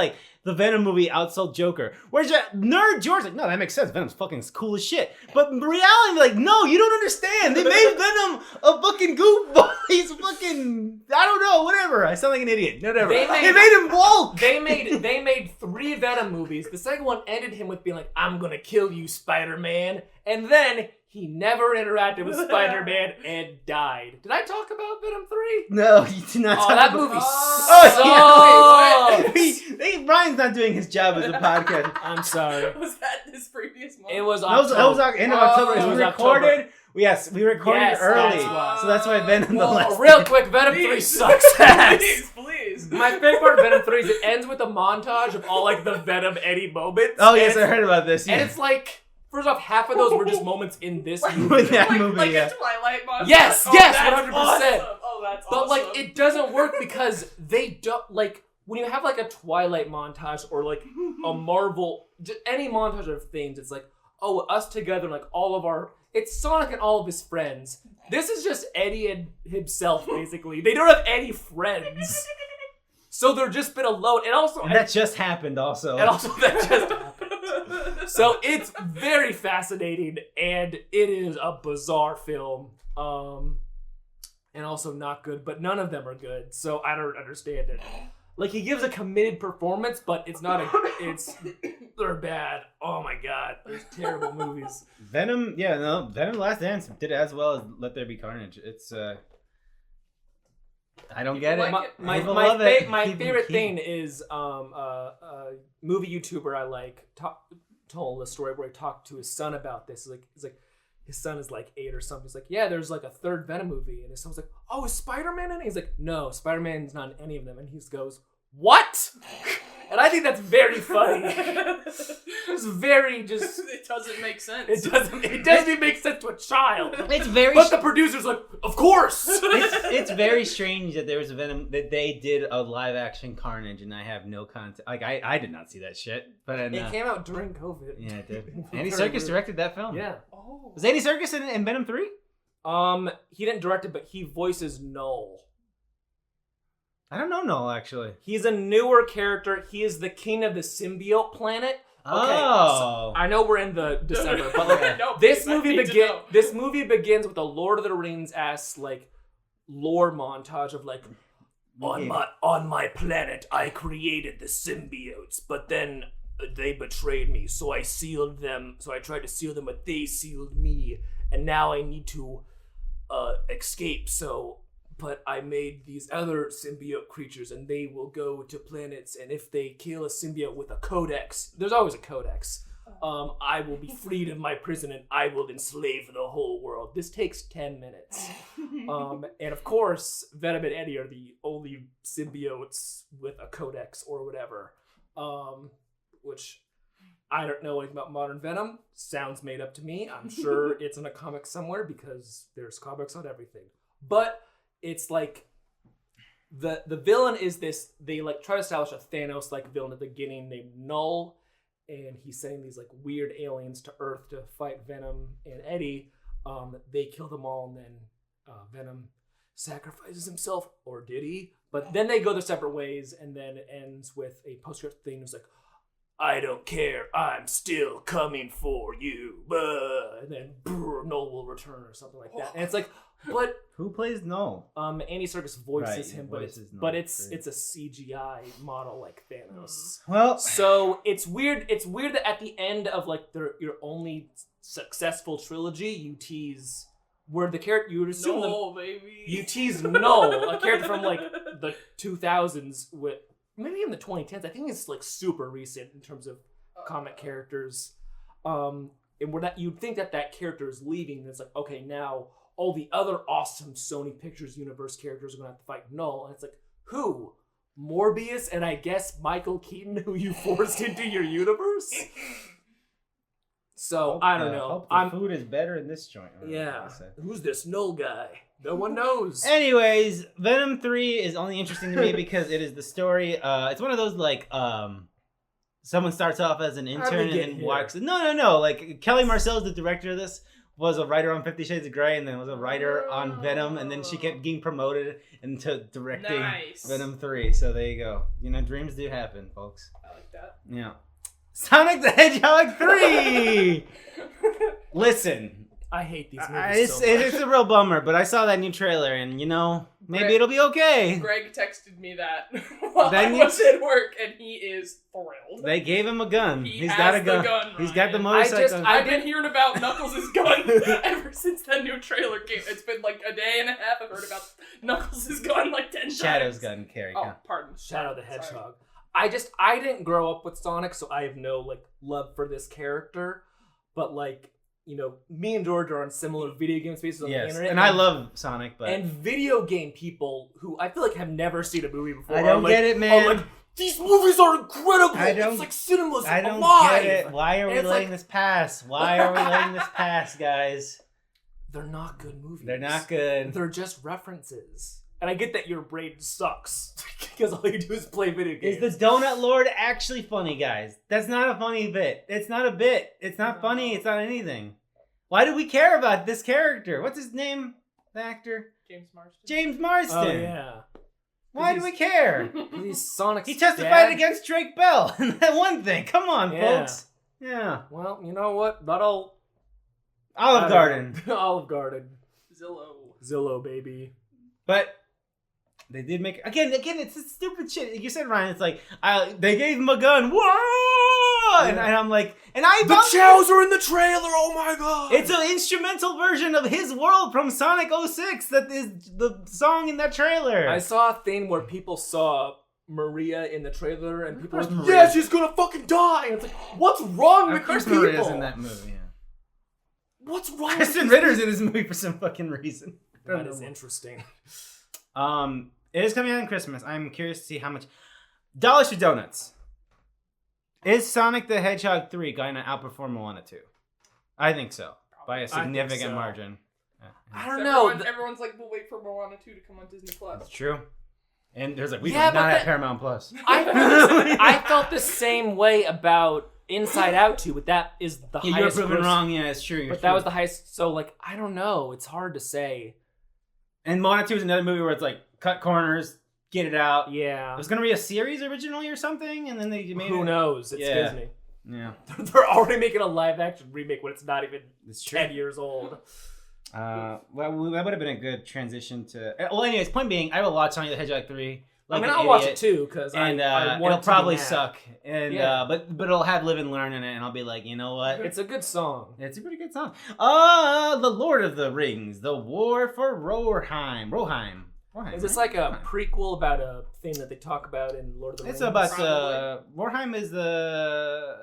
S1: the Venom movie outsold Joker, whereas nerd George no, that makes sense. Venom's fucking cool as shit. But in reality, no, you don't understand. They made Venom a fucking goofball. He's fucking I don't know, whatever. I sound like an idiot. Whatever. They made him woke.
S2: They made 3 Venom movies. The second one ended him with being I'm gonna kill you, Spider-Man, and then he never interacted with Spider-Man and died. Did I talk about Venom 3?
S1: No, you did not talk
S2: that
S1: about
S2: movie
S1: sucks. Brian's not doing his job as a podcast.
S2: I'm sorry.
S3: Was that this previous month?
S2: It was
S1: October. That was end of October.
S2: It was
S1: recorded.
S2: October.
S1: Yes, we recorded early. So that's why Venom the last.
S2: Real quick, Venom 3 sucks ass.
S3: Please.
S2: My favorite part of Venom 3 is it ends with a montage of all the Venom Eddie moments.
S1: Oh yes, I heard about this. Yeah.
S2: And it's First off, half of those were just moments in this movie.
S1: With that movie,
S3: like
S1: yeah.
S3: a Twilight montage.
S2: Yes,
S3: Oh,
S2: yes,
S3: that's
S2: 100%.
S3: awesome. Oh, that's
S2: But
S3: awesome.
S2: like, it doesn't work because they don't like when you have like a Twilight montage or like a Marvel, just any montage of things. It's like, oh, us together, like all of our. It's Sonic and all of his friends. This is just Eddie and himself, basically. They don't have any friends, so they're just been alone. And also,
S1: that just happened. Also,
S2: that just happened. So it's very fascinating, and it is a bizarre film, and also not good. But none of them are good, so I don't understand it. Like, he gives a committed performance, but it's not they're bad. Oh my god, they're terrible movies.
S1: Venom, Venom Last Dance did as well as Let There Be Carnage. It's I don't get it.
S2: My favorite thing is movie YouTuber I like told a story where he talked to his son about this. He's like his son is like 8 or something. He's like, yeah, there's like a third Venom movie, and his son was like, oh, is Spider-Man in it? He's like, no, Spider-Man's not in any of them, and he goes, what? And I think that's very funny. It's very just.
S3: It doesn't make sense.
S2: It doesn't even make sense to a child.
S1: It's very.
S2: But the producer's like, of course.
S1: It's very strange that there was a Venom that they did a live action Carnage, and I have no context. Like I did not see that shit. But
S2: it came out during COVID.
S1: Yeah, it did. Andy Serkis directed that film.
S2: Yeah.
S3: Oh.
S1: Was Andy Serkis in Venom 3?
S2: He didn't direct it, but he voices Null.
S1: I don't know Null, actually.
S2: He's a newer character. He is the king of the symbiote planet. Okay,
S1: oh.
S2: so I know we're in the December, but like,
S3: No,
S2: this
S3: please,
S2: movie begins with a Lord of the Rings-ass like lore montage of like, on my planet I created the symbiotes, but then they betrayed me, so I sealed them. So I tried to seal them, but they sealed me, and now I need to escape. But I made these other symbiote creatures, and they will go to planets, and if they kill a symbiote with a codex, there's always a codex, I will be freed of my prison, and I will enslave the whole world. This takes 10 minutes. And of course, Venom and Eddie are the only symbiotes with a codex or whatever. Which, I don't know anything about modern Venom. Sounds made up to me. I'm sure it's in a comic somewhere, because there's comics on everything. But it's like the villain is this. They like try to establish a Thanos like villain at the beginning named Null, and he's sending these like weird aliens to Earth to fight Venom and Eddie. They kill them all, and then Venom sacrifices himself, or did he? But then they go their separate ways, and then it ends with a post-script thing that's like, I don't care, I'm still coming for you. And then Null will return or something like that. And it's like, but
S1: who plays Null?
S2: Andy Serkis voices him, but
S1: Null.
S2: it's a CGI model like Thanos.
S1: Well,
S2: so it's weird. It's weird that at the end of like your only successful trilogy, you tease where the character you would assume you tease Null, a character from like the 2000s with maybe in the 2010s. I think it's like super recent in terms of comic characters. And where that you'd think that character is leaving, and it's like, okay, now all the other awesome Sony Pictures Universe characters are going to have to fight Null. And it's like, who? Morbius and I guess Michael Keaton, who you forced into your universe? So, I don't know.
S1: Hope the food is better in this joint.
S2: Yeah. Who's this Null guy? No one knows.
S1: Anyways, Venom 3 is only interesting to me because it is the story. It's one of those, like, someone starts off as an intern and then walks... No. Like, Kelly Marcel is the director of this. Was a writer on 50 Shades of Grey, and then was a writer on Venom, and then she kept getting promoted into directing Venom 3. So there you go. You know, dreams do happen, folks.
S3: I like that.
S1: Yeah. Sonic the Hedgehog 3! Listen.
S2: I hate these movies so much.
S1: It's a real bummer, but I saw that new trailer, and, you know, maybe it'll be okay.
S3: Greg texted me that while I was at work, and he is thrilled.
S1: They gave him a gun.
S3: He's got a gun.
S1: He's got the motorcycle.
S3: I've been hearing about Knuckles' gun ever since that new trailer came. It's been like a day and a half. I've heard about Knuckles' gun like 10 times.
S1: Shadow's gun, Carrie.
S3: Oh, pardon.
S2: Shadow the Hedgehog. I didn't grow up with Sonic, so I have no like love for this character. But like, you know, me and George are on similar video game spaces on the internet.
S1: And I love Sonic, but...
S2: And video game people who I feel like have never seen a movie before.
S1: I don't get it, man.
S2: Like,
S5: these movies are incredible. It's like cinema's
S1: I don't
S5: alive.
S1: get it. Why are we letting this pass? Why are we letting this pass, guys?
S5: They're not good movies.
S1: They're not good.
S5: They're just references. And I get that your brain sucks because all you do is play video games.
S1: Is the Donut Lord actually funny, guys? That's not a funny bit. It's not a bit. It's not funny. It's not anything. Why do we care about this character? What's his name? The actor?
S3: James Marsden.
S1: James Marsden.
S5: Oh, yeah.
S1: Why do we care?
S5: He's Sonic's
S1: He testified
S5: dad.
S1: against Drake Bell. That one thing. Come on,
S5: Yeah.
S1: folks. Yeah.
S5: Well, you know what? Not all...
S1: Olive Garden.
S5: Olive Garden.
S3: Zillow,
S5: baby.
S1: But they did make again. It's this stupid shit. You said, Ryan. It's like they gave him a gun. Whoa! And I'm like,
S5: The chows are in the trailer. Oh my god!
S1: It's an instrumental version of His World from Sonic 06. That is the song in that trailer.
S5: I saw a thing where people saw Maria in the trailer, and people were like,
S1: Maria.
S5: "Yeah, she's gonna fucking die." And it's like, what's wrong with
S1: Of course,
S5: you people?
S1: Maria's in that movie. Yeah.
S5: What's wrong?
S1: Kristen
S5: with
S1: Ritter's in this movie for some fucking reason.
S5: That is interesting.
S1: It is coming out on Christmas. I'm curious to see how much. Dollars for donuts. Is Sonic the Hedgehog 3 going to outperform Moana 2? I think so. By a significant margin.
S5: I don't know.
S3: Everyone's like, we'll wait for Moana 2 to come on Disney Plus.
S1: That's true. And there's like, we
S5: Yeah,
S1: do not
S5: but
S1: have Paramount Plus.
S5: I felt the same way about Inside Out 2, but that is the
S1: Yeah,
S5: highest.
S1: you're proven
S5: gross-
S1: wrong. Yeah, it's true.
S5: But that was the highest. So, like, I don't know. It's hard to say.
S1: And Moana 2 is another movie where it's like, cut corners, get it out.
S5: Yeah.
S1: It was going to be a series originally or something, and then they made
S5: Who
S1: it.
S5: knows? It's
S1: Yeah.
S5: Disney.
S1: Yeah.
S5: They're already making a live action remake when it's not even
S1: It's true.
S5: 10 years old.
S1: Well, that would have been a good transition to. Well, anyways, point being, I will watch Sonic the Hedgehog 3.
S5: I mean,
S1: an
S5: I'll watch
S1: idiot,
S5: it too because
S1: and
S5: I want
S1: it'll
S5: to
S1: probably
S5: be mad.
S1: suck. And
S5: Yeah.
S1: but it'll have Live and Learn in it, and I'll be like, you know what?
S5: It's a good song.
S1: It's a pretty good song. The Lord of the Rings, the War for Rohan. Rohan.
S5: Is this like a prequel about a thing that they talk about in Lord of the Rings?
S1: It's about
S3: Probably.
S1: Warheim is the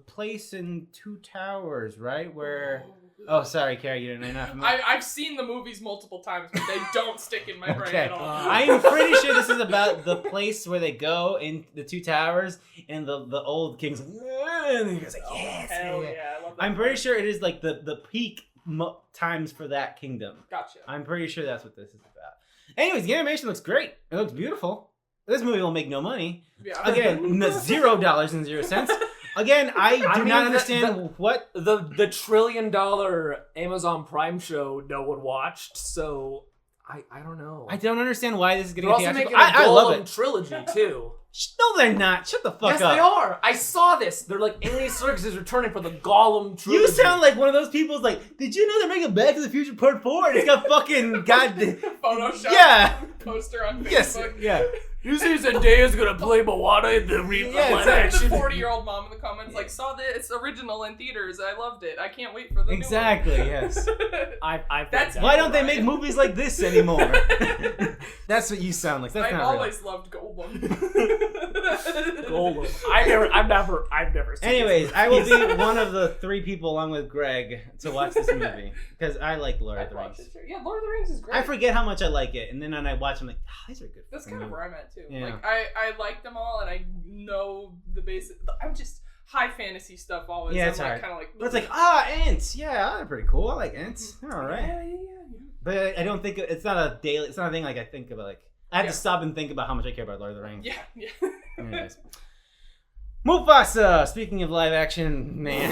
S1: place in Two Towers, right? Where oh, sorry, Carrie, you didn't know enough.
S3: I've seen the movies multiple times, but they don't stick in my brain
S1: Okay.
S3: at all.
S1: I am pretty sure this is about the place where they go in the Two Towers, and the old king's like, and he goes like, yes.
S3: Hell yeah, I love that.
S1: I'm pretty sure it is like the peak times for that kingdom.
S3: Gotcha.
S1: I'm pretty sure that's what this is about. Anyways, the animation looks great. It looks beautiful. This movie will make no money.
S3: Yeah.
S1: Again, $0 and 0 cents. Again, I do not understand what
S5: the $1 trillion Amazon Prime show no one watched, so I don't know.
S1: I don't understand why this is getting
S5: They're
S1: a
S5: also
S1: theatrical.
S5: making a
S1: I love
S5: Golem
S1: it.
S5: trilogy too.
S1: No, they're not. Shut the fuck
S5: Yes,
S1: up.
S5: they are. I saw this. They're like Alien Circus is returning for the Gollum trilogy.
S1: You sound like one of those people who's like, did you know they're making Back to the Future Part 4? And it's got fucking goddamn
S3: Photoshop
S1: Yeah.
S3: poster on Facebook.
S1: Yes. Yeah.
S5: You see Zendaya's gonna play Moana in the remake.
S1: Yeah,
S3: The
S1: exactly.
S3: 40-year-old mom in the comments like, saw this original in theaters. I loved it. I can't wait for the
S1: Exactly,
S3: new one.
S1: yes.
S5: I've
S3: That's
S5: read
S1: Why
S5: that.
S1: don't they make movies like this anymore? That's what you sound like. That's
S3: I've
S1: not real.
S3: always loved Golem.
S5: Golem? I've never seen
S1: Anyways,
S5: this
S1: I will
S5: movie.
S1: be one of the 3 people along with Greg to watch this movie because I like Lord of
S3: I'd
S1: the
S3: watch
S1: Rings.
S3: it, sure. Yeah, Lord of the Rings is great.
S1: I forget how much I like it, and then when I watch, I'm like, these are good.
S3: That's
S1: fucking
S3: kind of
S1: movies.
S3: where I'm at too.
S1: Yeah.
S3: Like I like them all, and I know the basic. I'm just high fantasy stuff always.
S1: Yeah,
S3: I'm
S1: it's
S3: like,
S1: hard.
S3: kind of like.
S1: But it's like, ants. Yeah, they're pretty cool. I like ants. They're all right.
S3: Yeah.
S1: But I don't think it's not a daily. It's not a thing like I think about. Like I have
S3: Yeah.
S1: to stop and think about how much I care about Lord of the Rings.
S3: Yeah.
S1: Anyways, Mufasa. Speaking of live action, man.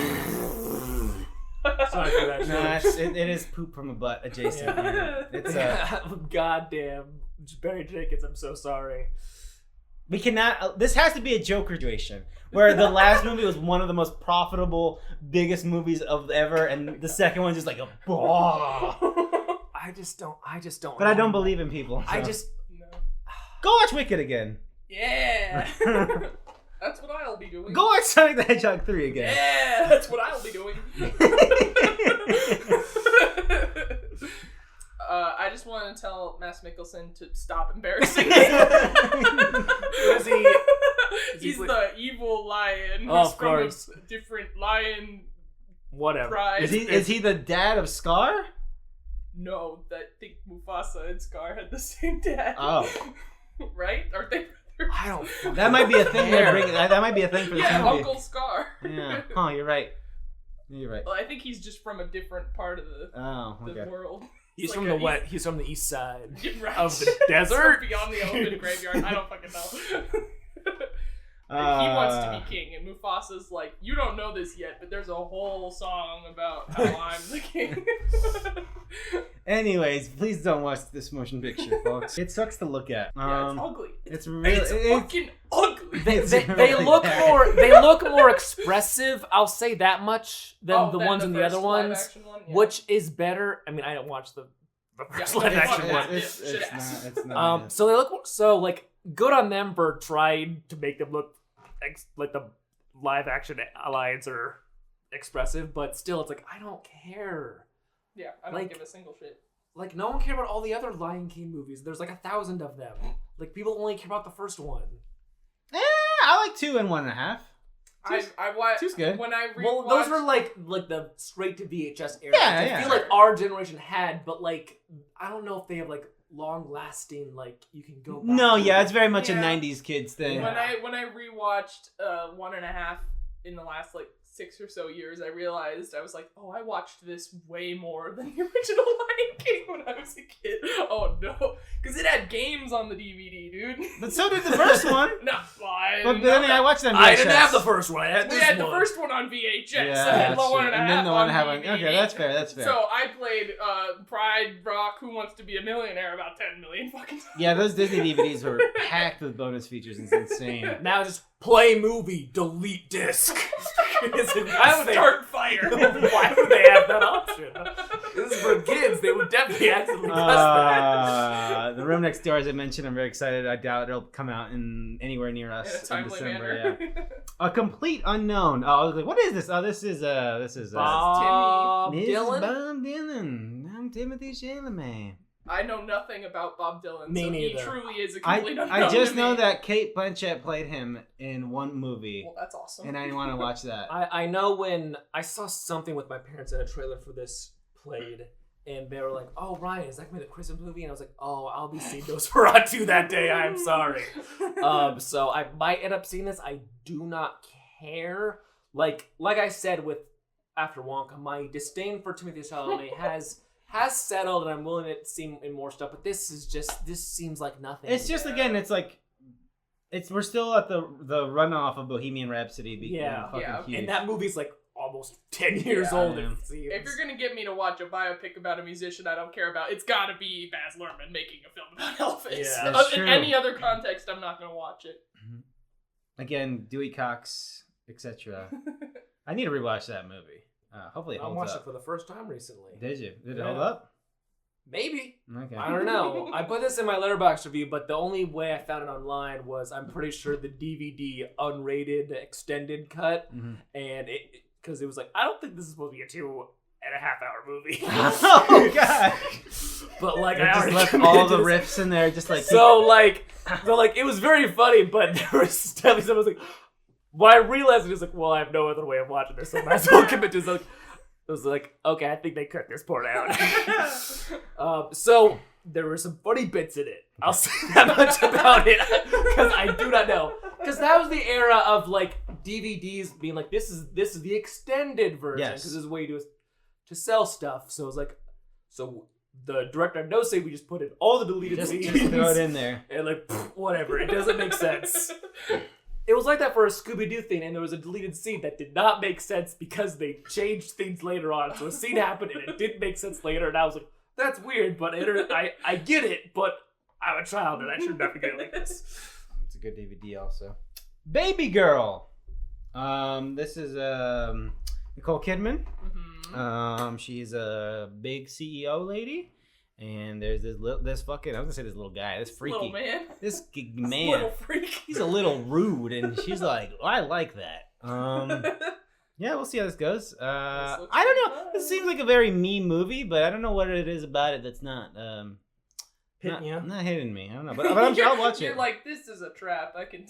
S5: Sorry for that.
S1: No,
S5: joke.
S1: it is poop from a butt adjacent.
S5: Yeah.
S1: Yeah. It's
S5: Goddamn, Barry Jenkins. I'm so sorry.
S1: we cannot. This has to be a Joker situation where the last movie was one of the most profitable, biggest movies of ever, and the second one's just like a.
S5: I just don't.
S1: But I don't believe in people.
S5: I
S1: so.
S5: just.
S3: No.
S1: Go watch Wicked again.
S3: Yeah. That's what I'll be doing.
S1: Go watch Sonic the Hedgehog 3 again.
S3: Yeah, that's what I'll be doing. I just want to tell Mads Mikkelsen to stop embarrassing me.
S5: Is he-
S3: He's the evil lion.
S5: Oh,
S3: who's
S5: of
S3: from
S5: course.
S3: a different lion
S5: Whatever.
S3: tribe.
S1: Is he the dad of Scar?
S3: No, I think Mufasa and Scar had the same dad.
S1: Oh.
S3: Right? Aren't they
S5: I don't.
S1: That might be a thing. That might be a thing for this
S3: Yeah,
S1: movie.
S3: Uncle Scar.
S1: Yeah. Huh, you're right. You're right.
S3: Well, I think he's just from a different part of the world.
S5: He's
S3: Like
S5: from the wet. He's from the east side
S3: Right.
S5: of the desert.
S3: Beyond the elephant graveyard. I don't fucking know. He wants to be king, and Mufasa's like, you don't know this yet, but there's a whole song about how I'm the king.
S1: Anyways, please don't watch this motion picture, folks. It sucks to look at.
S3: Yeah, it's ugly.
S1: It's really
S3: fucking ugly.
S5: They look more. They look more expressive. I'll say that much than the ones in the other ones, which is better. I mean, I don't watch the first live action one.
S1: It's not.
S5: So they look like good on them for trying to make them look like the live action alliance are expressive, but still, it's like I don't care.
S3: Yeah, I don't give a single shit.
S5: Like, no one cared about all the other Lion King movies. There's like 1,000 of them. Like, people only care about the first one.
S1: I like 2 and 1.5.
S3: I watched.
S1: Two's good.
S3: When I rewatched,
S5: well, those were like the straight to VHS era.
S1: Yeah,
S5: I feel like our generation had, but like I don't know if they have like long lasting. Like you can go. Back
S1: No,
S5: to
S1: yeah, it's very much a '90s kids thing.
S3: When I rewatched 1.5 in the last like 6 or so years, I realized I was like, oh, I watched this way more than the original Lion King when I was a kid. Oh no, because it had games on the DVD, dude.
S1: But so did the first one.
S3: No, well,
S1: But then I watched them.
S5: I didn't have the first one. I had
S3: We
S5: this
S3: had
S5: one.
S3: the first one on VHS.
S1: Yeah,
S3: I had
S1: that's
S3: the
S1: true.
S3: 1.5
S1: And then the
S3: on
S1: 1.5.
S3: DVD.
S1: Okay, that's fair. That's fair.
S3: So I played Pride, Rock, Who Wants to Be a Millionaire about 10 million fucking times.
S1: Yeah, those Disney DVDs were packed with bonus features. It's insane.
S5: Now just play movie, delete disc. Why would
S3: Start fire.
S5: Why would they have that option? This is for kids. They would definitely accidentally press that.
S1: The Room Next Door, as I mentioned, I'm very excited. I doubt it'll come out anywhere near
S3: In a
S1: us in
S3: timely
S1: December.
S3: manner.
S1: Yeah. A Complete Unknown. Oh, I was like, what is this? Oh, this is
S5: Bob
S1: This is
S5: Dylan?
S1: Bob Dylan. I'm Timothy Chalamet.
S3: I know nothing about Bob Dylan,
S5: Me
S3: so
S5: neither.
S3: he truly is a complete unknown
S1: I just
S3: to
S1: know
S3: me.
S1: that Cate Blanchett played him in one movie,
S3: Well, that's awesome.
S1: and I want to watch that.
S5: I know when I saw something with my parents in a trailer for this played, and they were like, "Oh, Ryan, is that gonna be the Christmas movie?" And I was like, "Oh, I'll be seeing Nosferatu that day. I'm sorry." So I might end up seeing this. I do not care. Like I said with After Wonka, my disdain for Timothy Chalamet has settled, and I'm willing to see in more stuff. But this seems like nothing.
S1: It's just again, we're still at the runoff of Bohemian Rhapsody.
S3: Yeah.
S1: Huge.
S5: And that movie's like almost 10 years old.
S1: Yeah.
S5: It seems.
S3: If you're gonna get me to watch a biopic about a musician I don't care about, it's gotta be Baz Luhrmann making a film about Elvis.
S5: Yeah,
S1: that's
S3: In
S1: true.
S3: any other context, I'm not gonna watch it.
S1: Again, Dewey Cox, etc. I need to rewatch that movie. Hopefully it
S5: I
S1: holds
S5: watched
S1: up.
S5: it for the first time recently.
S1: Did you? Did it
S5: Yeah.
S1: hold up?
S5: Maybe.
S1: Okay.
S5: I don't know. I put this in my Letterboxd review, but the only way I found it online was I'm pretty sure the DVD unrated extended cut,
S1: Mhm.
S5: and because it was like, I don't think this is supposed to be a 2.5-hour movie.
S1: Oh god!
S5: But like,
S1: They
S5: I
S1: just
S5: already
S1: left all the
S5: committed
S1: riffs in there, just like
S5: So it was very funny, but there was definitely someone was like, well, I realized it was like, well, I have no other way of watching this, so I might as well commit to this. Like, it was like, okay, I think they cut this part out. So there were some funny bits in it. I'll say that much about it because I do not know. Because that was the era of like DVDs being like, this is the extended version
S1: Yes.
S5: because this is a way to sell stuff. So it was like, so the director had no say. We just put in all the deleted
S1: just
S5: scenes.
S1: throw it in there.
S5: And like, whatever. It doesn't make sense. It was like that for a Scooby-Doo thing, and there was a deleted scene that did not make sense because they changed things later on. So a scene happened, and it didn't make sense later, and I was like, that's weird, but I get it, but I'm a child, and I shouldn't have to get it like this.
S1: It's a good DVD also. Baby Girl. This is Nicole Kidman.
S3: Mm-hmm.
S1: She's a big CEO lady. And there's this fucking, I was gonna say this little guy, this freaky.
S3: Little man.
S1: This
S3: Little
S1: man.
S3: freak.
S1: He's a little rude, and she's like, I like that. Yeah, we'll see how this goes. I don't know. This seems like a very me movie, but I don't know what it is about it that's not
S5: Hitting you?
S1: not hitting me. I don't know, but I'll watch
S3: You're
S1: it.
S3: like, this is a trap. I can.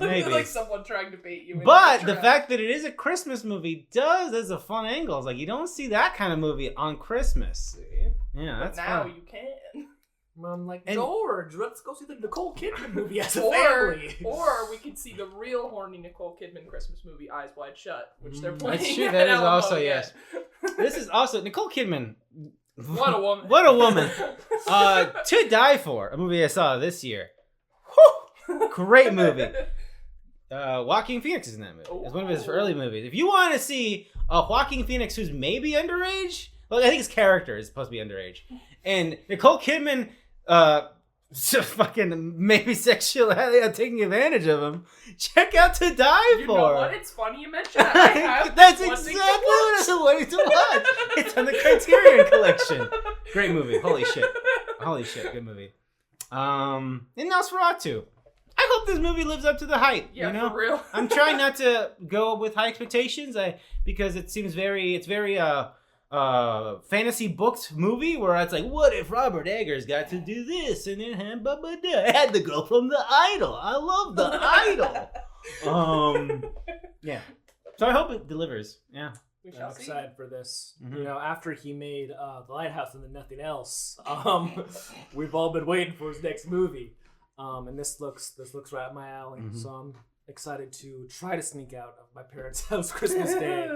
S1: Maybe.
S3: Like someone trying to bait you.
S1: But
S3: into
S1: the
S3: a trap.
S1: fact that it is a Christmas movie there's a fun angle. It's like you don't see that kind of movie on Christmas.
S3: See?
S1: Yeah,
S3: But
S1: that's
S3: now
S1: fun.
S3: you can.
S2: I'm like,
S1: And-
S2: George, let's go see the Nicole Kidman movie as a
S3: Or,
S2: family.
S3: or we could see the real horny Nicole Kidman Christmas movie, Eyes Wide Shut, which they're playing.
S1: That's true.
S3: at
S1: That is
S3: Alamo
S1: also
S3: again.
S1: yes. This is also Nicole Kidman.
S3: What a woman!
S1: What a woman. To Die For, a movie I saw this year. Whew! Great movie. Joaquin Phoenix is in that movie. It's one of his early movies. If you want to see a Joaquin Phoenix who's maybe underage, well, I think his character is supposed to be underage, and Nicole Kidman, fucking maybe sexually taking advantage of him. Check out To Die
S3: You
S1: For.
S3: know what? It's funny you mentioned that. I have
S1: That's
S3: one
S1: exactly
S3: thing to
S1: what I wanted to watch. It's on the Criterion Collection. Great movie. Holy shit. Good movie. And Nosferatu. I hope this movie lives up to the hype.
S3: Yeah,
S1: you know?
S3: for real.
S1: I'm trying not to go with high expectations. Because it seems very fantasy booked movie where it's like, what if Robert Eggers got to do this and then had the girl from The Idol. I love The Idol. Yeah. So I hope it delivers. Yeah.
S3: We
S2: I'm
S3: shall see.
S2: excited for this.
S1: Mhm.
S2: You know, after he made The Lighthouse and then nothing else, we've all been waiting for his next movie. And this looks right up my alley.
S1: Mhm.
S2: So I'm excited to try to sneak out of my parents' house Christmas Day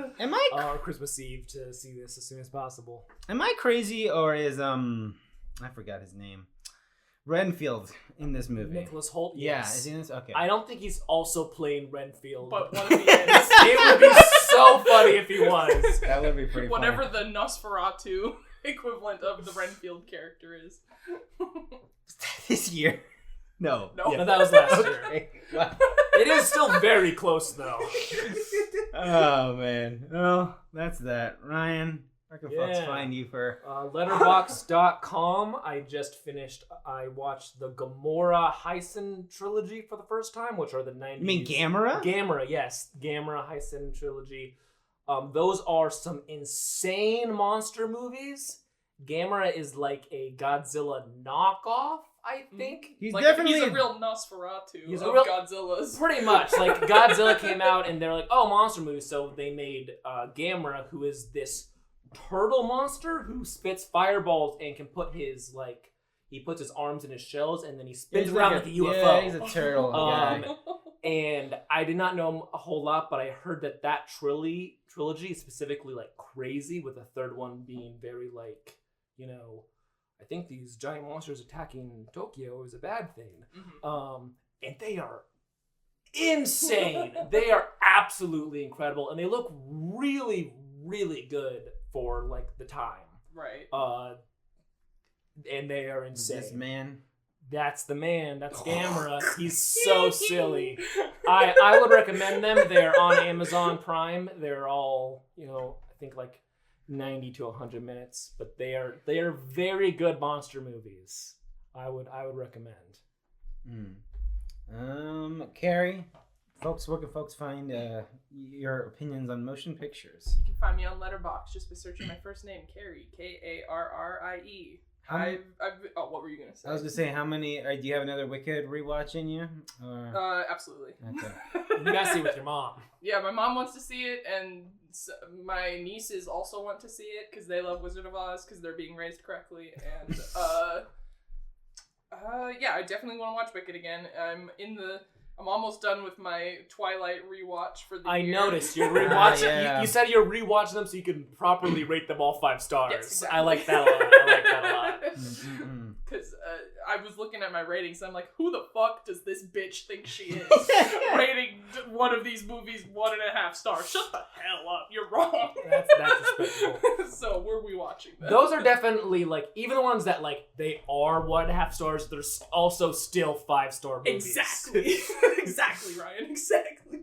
S2: or Christmas Eve to see this as soon as possible.
S1: Am I crazy or is I forgot his name. Renfield in this movie.
S2: Nicholas Hoult.
S1: Yeah,
S2: Yes.
S1: is he in this? Okay.
S2: I don't think he's also playing Renfield.
S3: But one of the ends,
S2: it would be so funny if he was.
S1: That would be pretty
S3: whatever the Nosferatu equivalent of the Renfield character is.
S1: This year. No.
S3: No.
S2: No, that was last year.
S1: Okay. Wow.
S2: It is still very close, though.
S1: Oh man. Well, that's that. Ryan, where can folks
S2: Yeah.
S1: find you for?
S2: Letterboxd.com. I watched the Gamora Heisen trilogy for the first time, which are the 90s.
S1: You mean Gamera?
S2: Gamera, yes. Gamera Heisen trilogy. Those are some insane monster movies. Gamera is like a Godzilla knockoff, I think.
S1: He's
S3: Like,
S1: definitely
S3: he's a real Nosferatu
S2: He's
S3: of
S2: a real-
S3: Godzilla's.
S2: Pretty much. Like, Godzilla came out and they're like, oh, monster movie. So they made Gamera, who is this turtle monster who spits fireballs and can put his, like, he puts his arms in his shells and then he spins
S1: He's
S2: around
S1: like
S2: like a UFO.
S1: Yeah, he's a turtle.
S2: Um,
S1: guy.
S2: And I did not know him a whole lot, but I heard that trilogy is specifically, like, crazy, with the third one being very, like, you know, I think these giant monsters attacking Tokyo is a bad thing.
S3: Mhm.
S2: And they are insane. They are absolutely incredible, and they look really, really good for, like, the time.
S3: Right.
S2: And they are insane.
S1: This man.
S2: That's the man. That's Gamera. He's so silly. I would recommend them. They're on Amazon Prime. They're all, you know, I think like 90 to 100 minutes, but they are very good monster movies. I would recommend.
S1: Carrie, folks, where can folks find your opinions on motion pictures?
S3: You can find me on Letterboxd just by searching my first name, Carrie, Karrie. What were you gonna say?
S1: I was gonna say, how many? Do you have another Wicked rewatch in you? Or...
S3: Absolutely.
S1: Okay.
S2: You gotta see it with your mom.
S3: Yeah, my mom wants to see it, and my nieces also want to see it because they love Wizard of Oz because they're being raised correctly. And yeah, I definitely want to watch Wicked again. I'm almost done with my Twilight rewatch for the year.
S2: I noticed you're rewatching.
S1: Yeah.
S2: You said you're rewatching them so you can properly rate them all 5 stars.
S3: Yes, exactly.
S2: I like that a lot.
S3: Because I was looking at my ratings and I'm like, who the fuck does this bitch think she is? Rating one of these movies 1.5 stars. Shut the hell up. You're wrong.
S2: That's respectable.
S3: So we're rewatching them.
S2: Those are definitely, like, even the ones that, like, they are 1.5 stars, they're also still 5-star movies.
S3: Exactly. Exactly, Ryan. Exactly.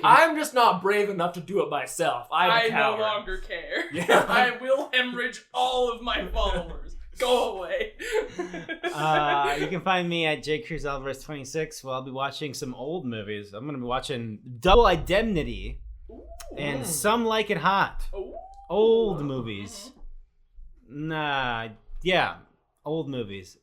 S2: I'm just not brave enough to do it myself.
S3: I no
S2: coward.
S3: longer care.
S2: Yeah.
S3: I will hemorrhage all of my followers. Go away.
S1: You can find me at jcruzalvarez26. Well, I'll be watching some old movies. I'm going to be watching Double Indemnity and Some Like It Hot.
S3: Ooh.
S1: Old movies. Yeah, old movies.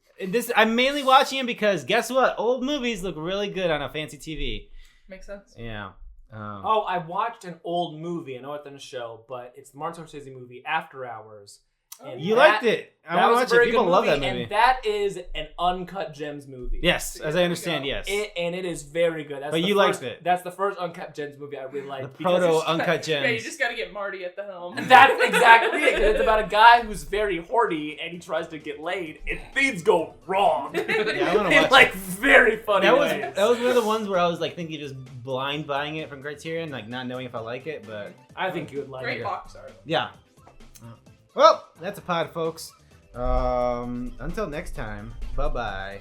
S1: I'm mainly watching them because guess what? Old movies look really good on a fancy TV.
S3: Makes sense.
S1: Yeah.
S2: Oh, I watched an old movie. I know it's in a show, but it's the Martin Scorsese movie After Hours. And
S1: You liked it. I
S5: That
S1: want to
S5: was a
S1: watch
S5: very
S1: it. People
S5: good
S1: love
S5: movie,
S1: that movie.
S5: and that is an Uncut Gems movie.
S1: Yes, as I understand, yes.
S5: And it is very good. That's
S1: But
S5: the
S1: you
S5: first,
S1: liked it.
S5: That's the first Uncut Gems movie I really
S1: The
S5: liked.
S1: proto Uncut Gems.
S3: Yeah, you just got to get Marty at the helm.
S5: That's exactly it. 'Cause it's about a guy who's very horny and he tries to get laid, and things go wrong.
S1: Yeah, I want to
S5: In
S1: watch
S5: like
S1: it.
S5: very funny
S1: That was
S5: ways.
S1: one of the ones where I was like thinking just blind buying it from Criterion, like not knowing if I like it, but
S5: I think you would like
S3: Great
S5: it.
S3: box art.
S1: yeah. Well, that's a pod, folks. Until next time, bye bye.